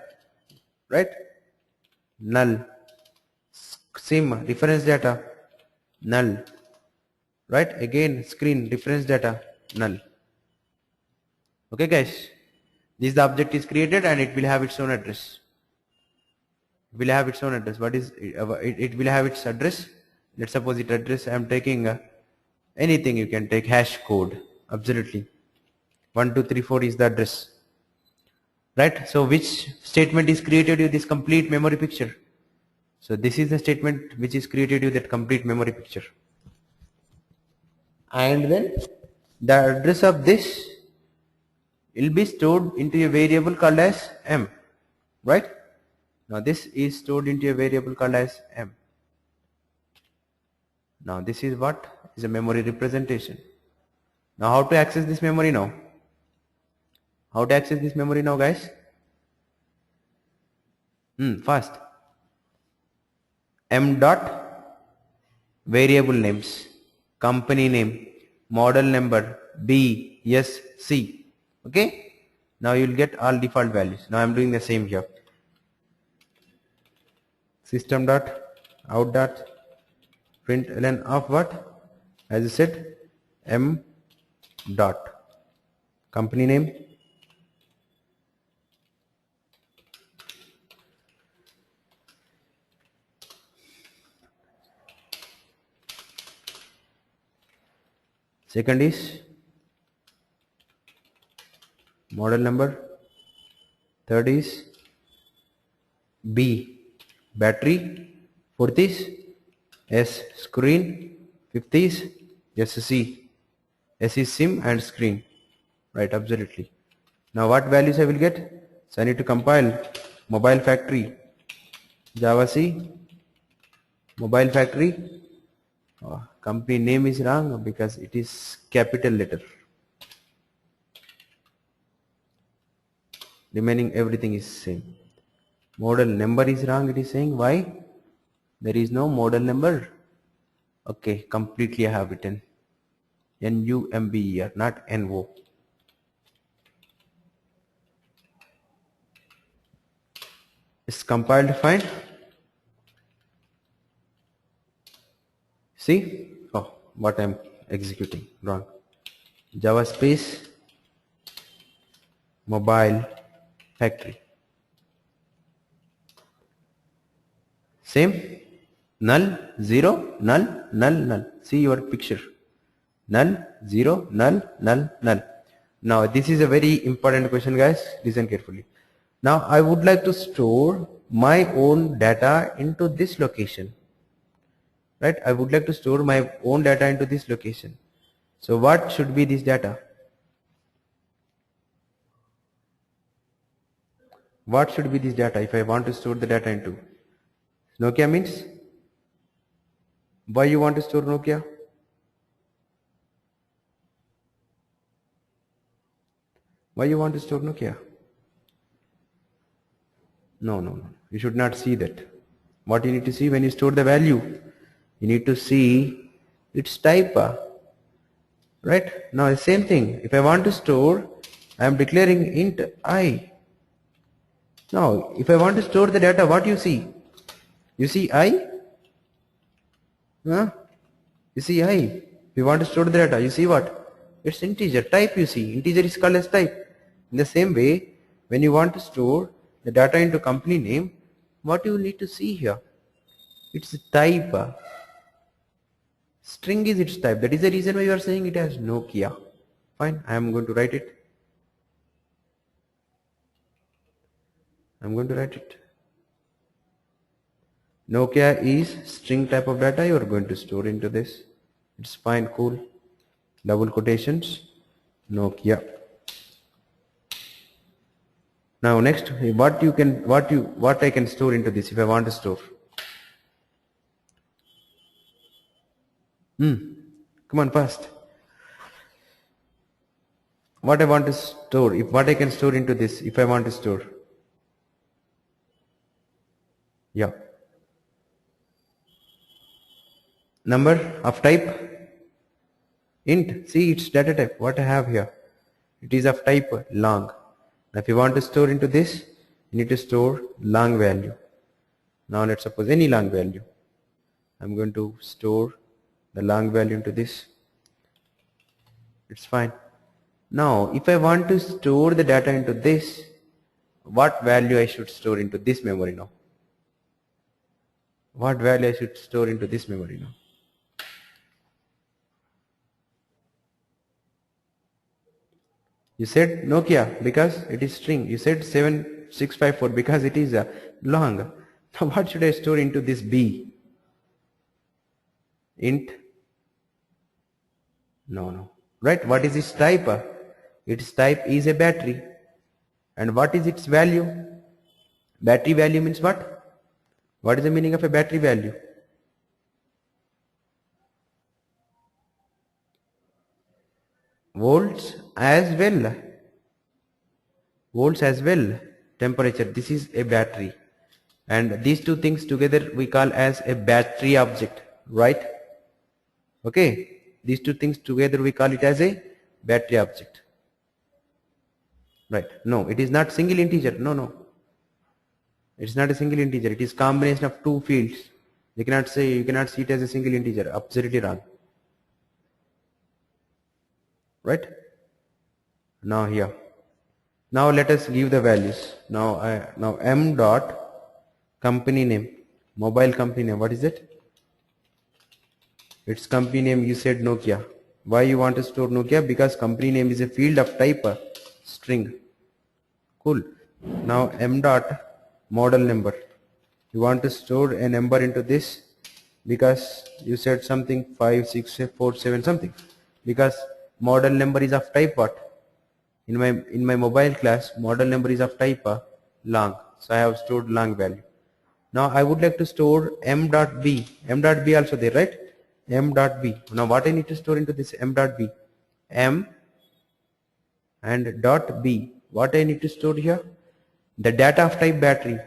right? Null. SIM, reference data, null. Right? Again, screen, reference data, null. Okay guys, this the object is created and it will have its own address. It will have its own address. What is it will have its address. Let's suppose it address I am taking anything. You can take hash code, absolutely. 1234 is the address, right? So which statement is created with this complete memory picture? So this is the statement which is created with that complete memory picture. And then the address of this will be stored into a variable called as m, right? Now this is stored into a variable called as m. Now this is what is a memory representation. Now how to access this memory now? How to access this memory now, guys? Fast. M dot variable names, company name, model number, B, S, C. Okay? Now you will get all default values. Now I am doing the same here. System dot out dot println of what? As I said, M dot company name, second is model number, third is B battery, fourth is S screen, fifth is SC, S is SIM and screen, right? Absolutely. Now what values I will get? So I need to compile mobile factory, Java C, mobile factory. Company name is wrong because it is capital letter. Remaining everything is same. Model number is wrong, it is saying. Why? There is no model number. Okay, completely I have written NUMBER, not NO. It's compiled fine. See? Oh, what I'm executing wrong. Java space mobile factory. Same. Null, 0, null, null, null. See your picture. Null, 0, null, null, null. Now this is a very important question, guys. Listen carefully. Now I would like to store my own data into this location. Right? I would like to store my own data into this location. So what should be this data? What should be this data if I want to store the data into? Nokia means? Why you want to store Nokia? Why you want to store Nokia? No, no, no. You should not see that. What you need to see when you store the value? You need to see its type. Right? Now the same thing. If I want to store, I am declaring int I. Now if I want to store the data, what you see? You see I? Huh? You see I. If you want to store the data, you see what? It's integer type, you see. Integer is called as type. In the same way, when you want to store the data into company name, what you need to see here? It's type. String is its type. That is the reason why you are saying it as Nokia. Fine, I am going to write it. I'm going to write it. Nokia is string type of data you are going to store into this. It's fine, cool. Double quotations, Nokia. Now next, what I can store into this if I want to store. Come on, fast. What I want to store, what I can store into this if I want to store. Yeah. Number of type int. See, it's data type. What I have here, it is of type long. Now if you want to store into this, you need to store long value. Now let's suppose any long value. I'm going to store the long value into this. It's fine. Now if I want to store the data into this, what value I should store into this memory now? What value I should store into this memory now? You said Nokia because it is string. You said 7654 because it is long. Now what should I store into this B? Int? No. Right? What is its type? Its type is a battery. And what is its value? Battery value means what? What is the meaning of a battery value? Volts as well. Volts as well. Temperature. This is a battery. And these two things together we call as a battery object. Right? Okay. These two things together we call it as a battery object. Right. No, it is not single integer. No. It's not a single integer. It is combination of two fields. You cannot see it as a single integer. Absolutely wrong. Right? Now here. Now let us give the values. Now m dot company name, mobile company name. What is it? Its company name, you said Nokia. Why you want to store Nokia? Because company name is a field of type string. Cool. Now m dot model number. You want to store a number into this because you said something 5, 6, 4, 7 something. Because model number is of type what? In my mobile class, model number is of type long. So I have stored long value. Now I would like to store m dot b. M dot b also there, right? M dot b. Now what I need to store into this m dot b? M and dot b. What I need to store here? The data of type battery.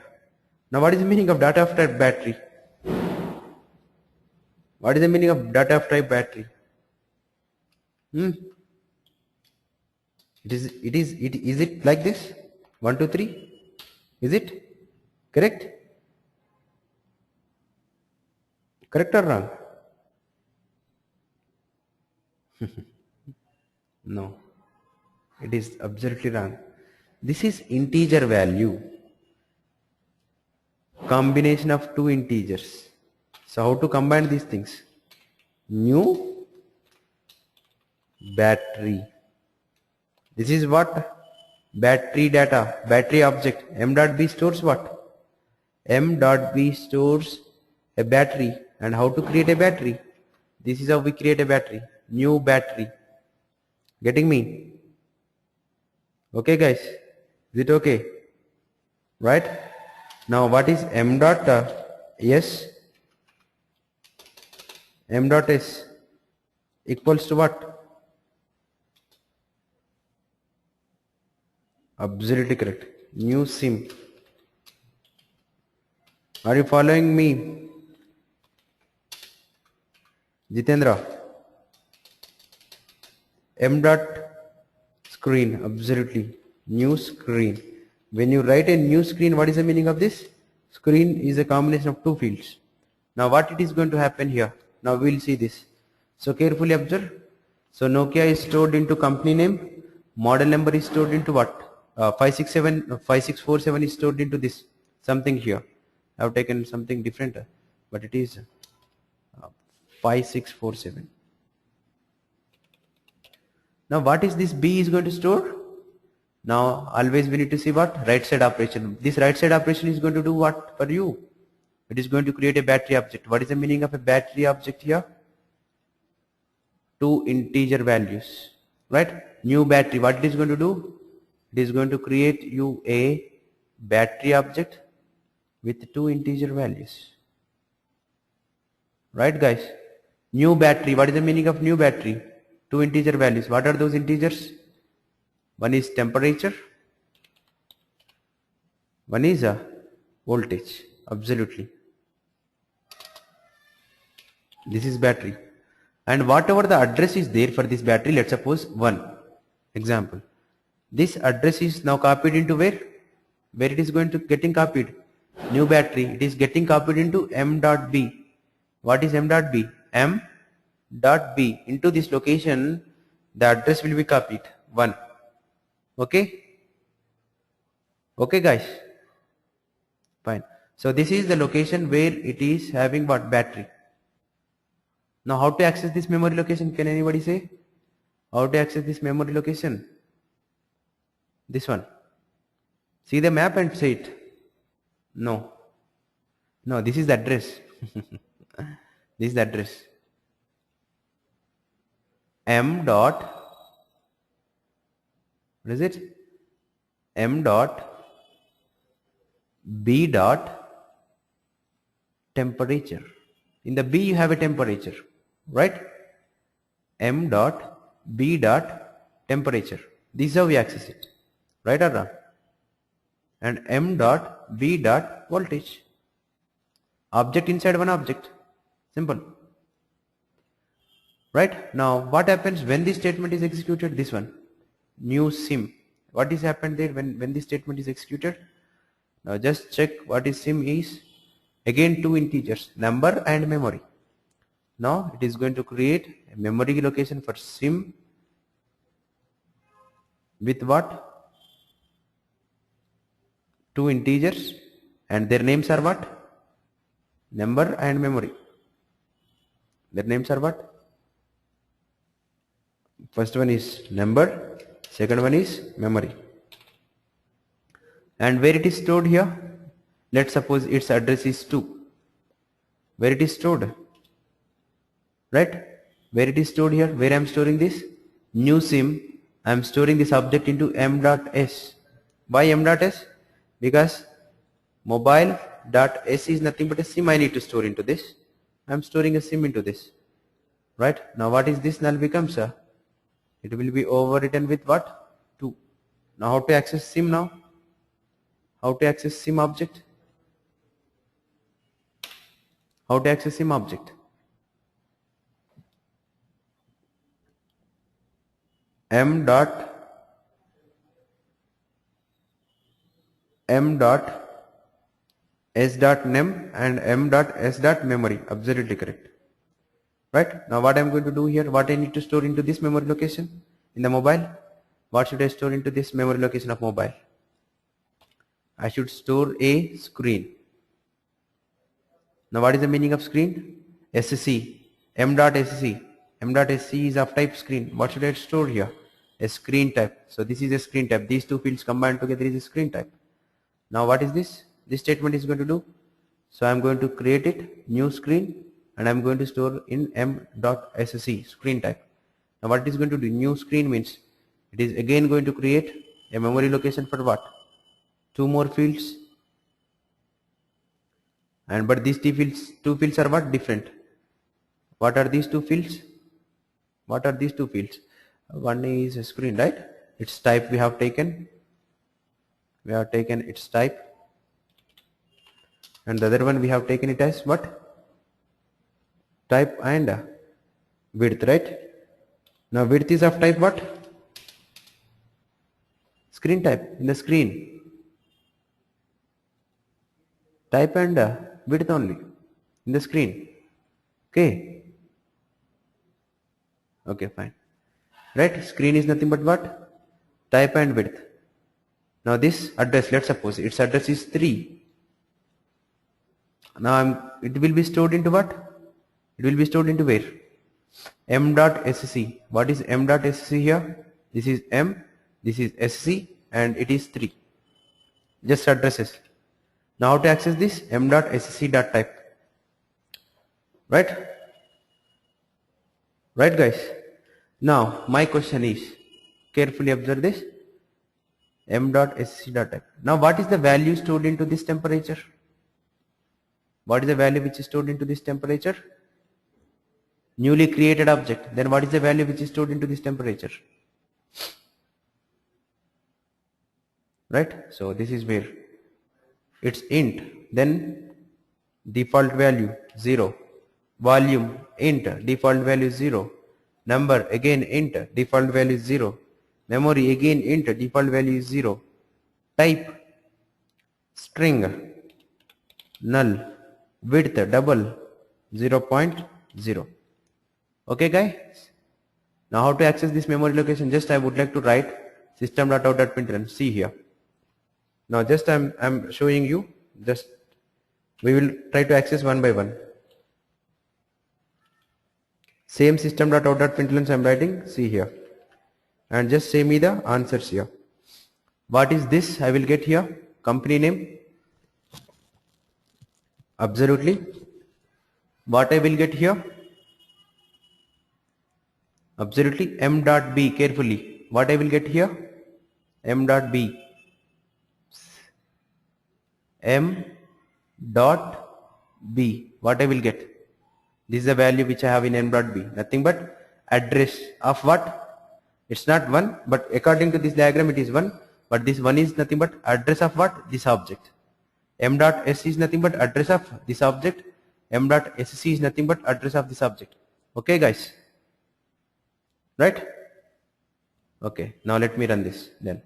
Now what is the meaning of data of type battery? What is the meaning of data of type battery? Is it like this? 1, 2, 3? Is it correct? Correct or wrong? No, it is absolutely wrong. This is integer value, combination of two integers. So how to combine these things? New battery. This is what? Battery data, battery object. M dot b stores what? M dot b stores a battery. And how to create a battery? This is how we create a battery. New battery. Getting me? Okay guys, is it okay? Right? Now what is m dot s? M dot s equals to what? Absolutely correct. New SIM. Are you following me? Jitendra. M dot screen. Absolutely. New screen. When you write a new screen, what is the meaning of this? Screen is a combination of two fields. Now what it is going to happen here? Now we will see this. So carefully observe. So Nokia is stored into company name. Model number is stored into what? 5647 is stored into this. Something here. I have taken something different, but it is 5647. Now what is this B is going to store? Now always we need to see what? Right side operation. This right side operation is going to do what for you? It is going to create a battery object. What is the meaning of a battery object here? Two integer values. Right? New battery. What it is going to do? It is going to create you a battery object with two integer values. Right guys? New battery. What is the meaning of new battery? Two integer values. What are those integers? One is temperature. One is a voltage. Absolutely. This is battery. And whatever the address is there for this battery, let's suppose 1. Example. This address is now copied into where? Where it is going to getting copied? New battery. It is getting copied into m.b. What is m.b? m.b. Into this location, the address will be copied. 1. Okay? Okay guys? Fine. So this is the location where it is having what? Battery. Now how to access this memory location? Can anybody say? How to access this memory location? This one. See the map and say it. No. No, this is the address. This is the address. M dot, what is it? M dot B dot temperature. In the B you have a temperature, right? M dot B dot temperature. This is how we access it, right or wrong? And M dot B dot voltage. Object inside one object. Simple. Right? Now what happens when this statement is executed? This one. New sim. What is happened there when this statement is executed? Now just check what is sim is. Again two integers, number and memory. Now it is going to create a memory location for sim with what? Two integers, and their names are what? Number and memory. Their names are what? First one is number, second one is memory. And where it is stored here? Let's suppose its address is 2. Where it is stored? Right? Where it is stored here? Where I am storing this? New sim. I am storing this object into m.s. Why m.s? Because mobile.s is nothing but a sim I need to store into this. I am storing a sim into this. Right? Now what is this null becomes? It will be overwritten with what? 2. Now how to access sim now? How to access sim object? How to access sim object? M dot s dot num and m dot s dot memory. Absolutely correct. Right? Now what I am going to do here, what I need to store into this memory location in the mobile? What should I store into this memory location of mobile? I should store a screen. Now what is the meaning of screen? SC, m.sc. M.sc is of type screen. What should I store here? A screen type. So this is a screen type. These two fields combined together is a screen type. Now what is this? This statement is going to do. So I am going to create it, new screen, and I am going to store in m.sc, screen type. Now what it is going to do? New screen means it is again going to create a memory location for what? 2 more fields. And but these two fields are what? Different. What are these two fields? What are these two fields? One is a screen, right? Its type we have taken. We have taken its type. And the other one we have taken it as what? Type and width, right? Now width is of type what? Screen type, in the screen. Type and width only in the screen. Okay. Okay, fine. Right? Screen is nothing but what? Type and width. Now this address, let's suppose its address is 3. Now it will be stored into what? It will be stored into where? m.sc. What is m.sc here? This is m, this is sc, and it is 3. Just addresses. Now how to access this? m.sc.type. Right? Right guys? Now my question is, carefully observe this. m dot sc dot type. Now what is the value stored into this temperature? What is the value which is stored into this temperature? Newly created object. Then what is the value which is stored into this temperature? Right? So this is where it's int, then default value 0, volume int, default value 0, number again int, default value 0, memory again int, default value is 0, type string, null, width double 0.0. Okay guys, now how to access this memory location? Just I would like to write system.out.println. See here. Now just I'm showing you, just we will try to access one by one. Same system.out.println I'm writing, see here, and just say me the answers here. What is this I will get here? Company name, absolutely. What I will get here? Absolutely m dot b, carefully. What I will get here? M dot b. M dot b. What I will get? This is the value which I have in m dot b. Nothing but address of what? It's not 1, but according to this diagram it is 1. But this 1 is nothing but address of what? This object. M dot s is nothing but address of this object. M dot sc is nothing but address of this object. Okay guys? Right? Okay. Now let me run this then.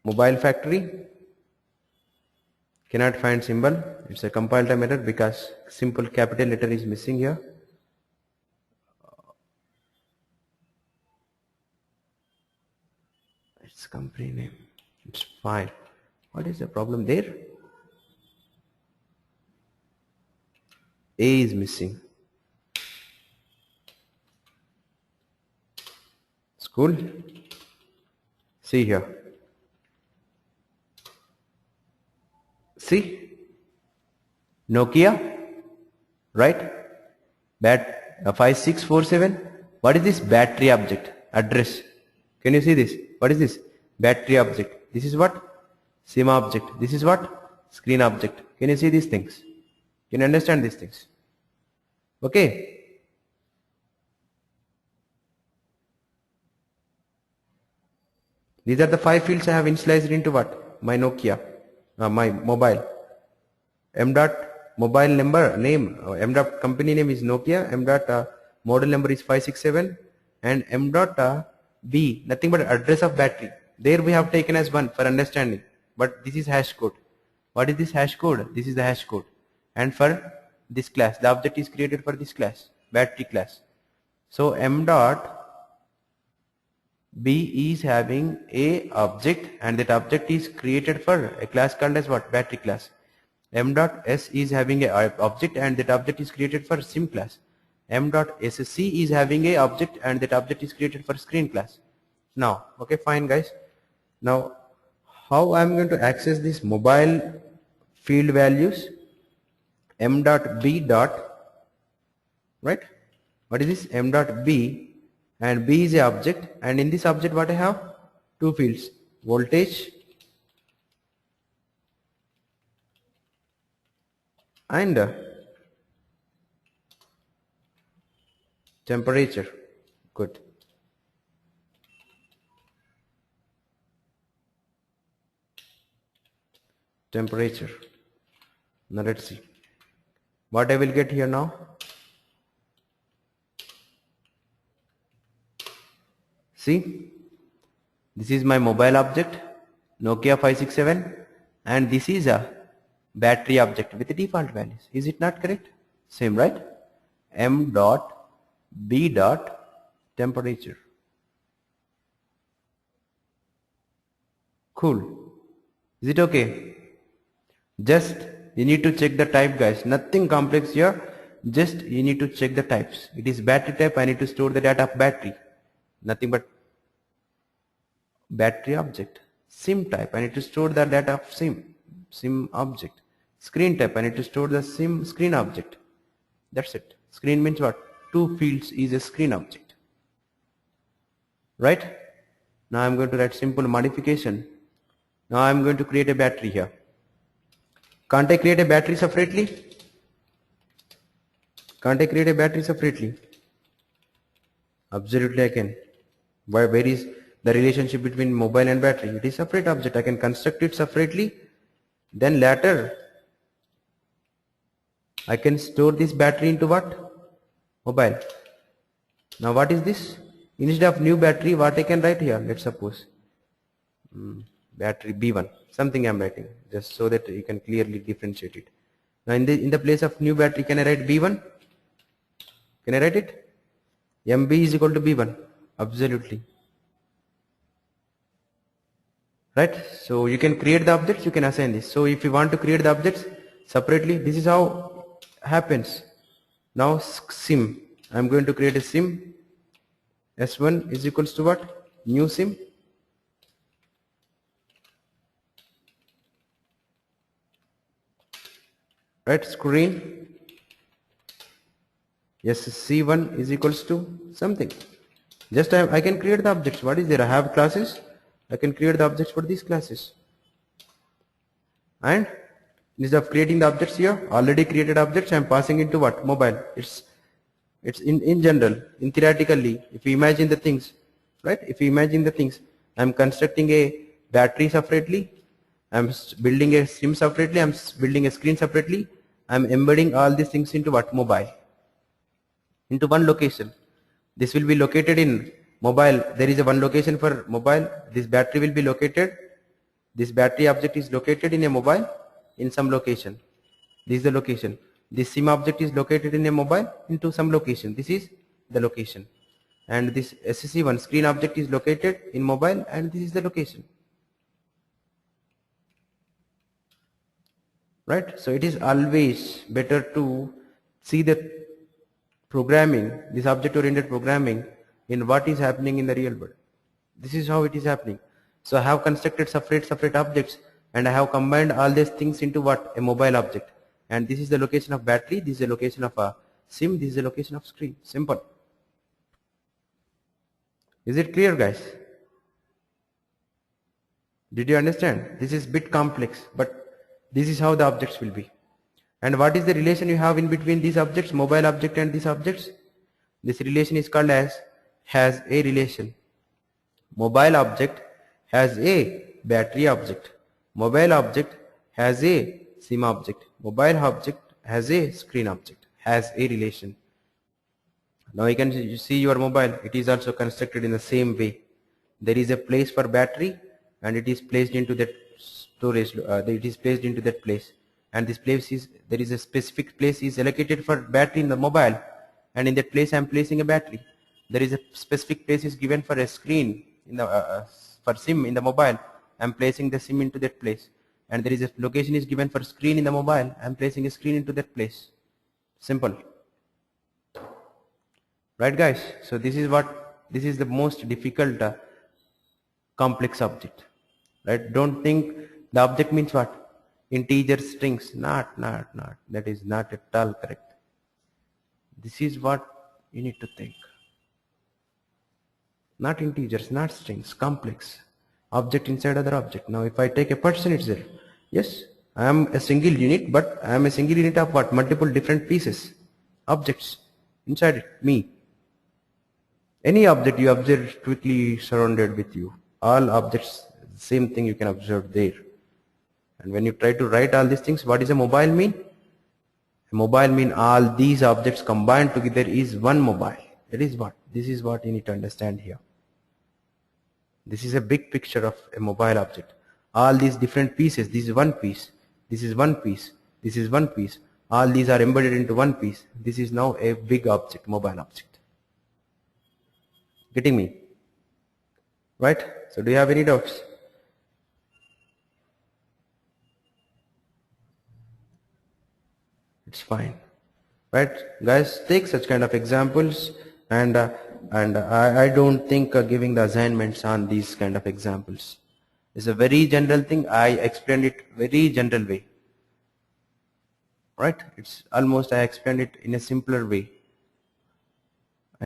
Mobile factory, cannot find symbol. It's a compile time error because simple capital letter is missing here. It's company name. It's fine. What is the problem there? A is missing. School. See here. See, Nokia, right? 5647. What is this battery object? Address. Can you see this? What is this? Battery object. This is what? SIM object. This is what? Screen object. Can you see these things? Can you understand these things? Okay. These are the 5 fields I have initialized into what? My Nokia. My mobile. M dot mobile number name, M dot company name is Nokia, M dot model number is 567, and M dot B, nothing but address of battery. There we have taken as 1 for understanding, but this is hash code. What is this hash code? This is the hash code. And for this class, the object is created for this class, battery class. So M dot B is having a object, and that object is created for a class called as what? Battery class. M dot S is having a object, and that object is created for SIM class. M dot SC is having a object, and that object is created for screen class. Now, okay, fine guys. Now, how I am going to access this mobile field values? M dot B dot, right? What is this? M dot B, and B is a object, and in this object what I have? 2 fields, voltage and temperature. Good. Temperature. Now let's see what I will get here now. See, this is my mobile object, Nokia 567, and this is a battery object with the default values. Is it not correct? Same, right? M dot B dot temperature. Cool. Is it okay? Just you need to check the type, guys. Nothing complex here. Just you need to check the types. It is battery type. I need to store the data of battery. Nothing but battery object. SIM type. I need to store the data of SIM object. Screen type. I need to store the SIM screen object. That's it. Screen means what? 2 fields is a screen object. right? Now I'm going to write simple modification. Now I'm going to create a battery here. Can't I create a battery separately? Can't I create a battery separately? Absolutely I can. Where is the relationship between mobile and battery? It is separate object. I can construct it separately. Then later I can store this battery into what? Mobile. Now what is this? Instead of new battery, what I can write here? Let's suppose battery B1. Something I'm writing just so that you can clearly differentiate it. Now in the place of new battery, can I write B1? Can I write it? MB is equal to B1. Absolutely. Right? So you can create the objects, you can assign this. So if you want to create the objects separately, this is how happens. Now sim. I'm going to create a sim. S1 is equals to what? New sim. Right? Screen. Yes, C1 is equals to something. Just I can create the objects. What is there? I have classes. I can create the objects for these classes. And instead of creating the objects here, already created objects, I am passing into what? Mobile. It's in general, in theoretically, if you imagine the things, right? If you imagine the things, I am constructing a battery separately. I am building a sim separately. I am building a screen separately. I am embedding all these things into what? Mobile. Into one location. This will be located in mobile. There is a one location for mobile. This battery will be located. This battery object is located in a mobile in some location. This is the location. This sim object is located in a mobile into some location. This is the location. And this SCC1 screen object is located in mobile, and this is the location. Right? So it is always better to see the programming, this object oriented programming, in what is happening in the real world. This is how it is happening. So I have constructed separate objects, and I have combined all these things into what? A mobile object. And this is the location of battery, this is the location of a sim, this is the location of screen. Simple. Is it clear, guys? Did you understand? This is bit complex, but this is how the objects will be. And what is the relation you have in between these objects, mobile object and these objects? This relation is called as has a relation. Mobile object has a battery object. Mobile object has a sim object. Mobile object has a screen object. Has a relation. Now you can see your mobile. It is also constructed in the same way. There is a place for battery, and it is placed into that storage. It is placed into that place. And this place is, there is a specific place is allocated for battery in the mobile, and in that place I am placing a battery. There is a specific place is given for a screen in the for sim in the mobile. I am placing the sim into that place, and there is a location is given for screen in the mobile. I am placing a screen into that place. Simple, right, guys? So this is the most difficult complex object, right? Don't think the object means what? Integer strings. Not. That is not at all correct. This is what you need to think. Not integers, not strings, complex. Object inside other object. Now if I take a person itself, yes, I am a single unit, but I am a single unit of what? Multiple different pieces, objects inside it, me. Any object you observe quickly surrounded with you. All objects, same thing you can observe there. And when you try to write all these things, what does a mobile mean? A mobile mean all these objects combined together is one mobile. That is what? This is what you need to understand here. This is a big picture of a mobile object. All these different pieces, this is one piece, this is one piece, this is one piece. All these are embedded into one piece. This is now a big object, mobile object. Getting me? Right? So do you have any doubts? It's fine, right, guys? Take such kind of examples, and I don't think giving the assignments on these kind of examples is a very general thing. I explained it very general way, right? It's almost I explained it in a simpler way.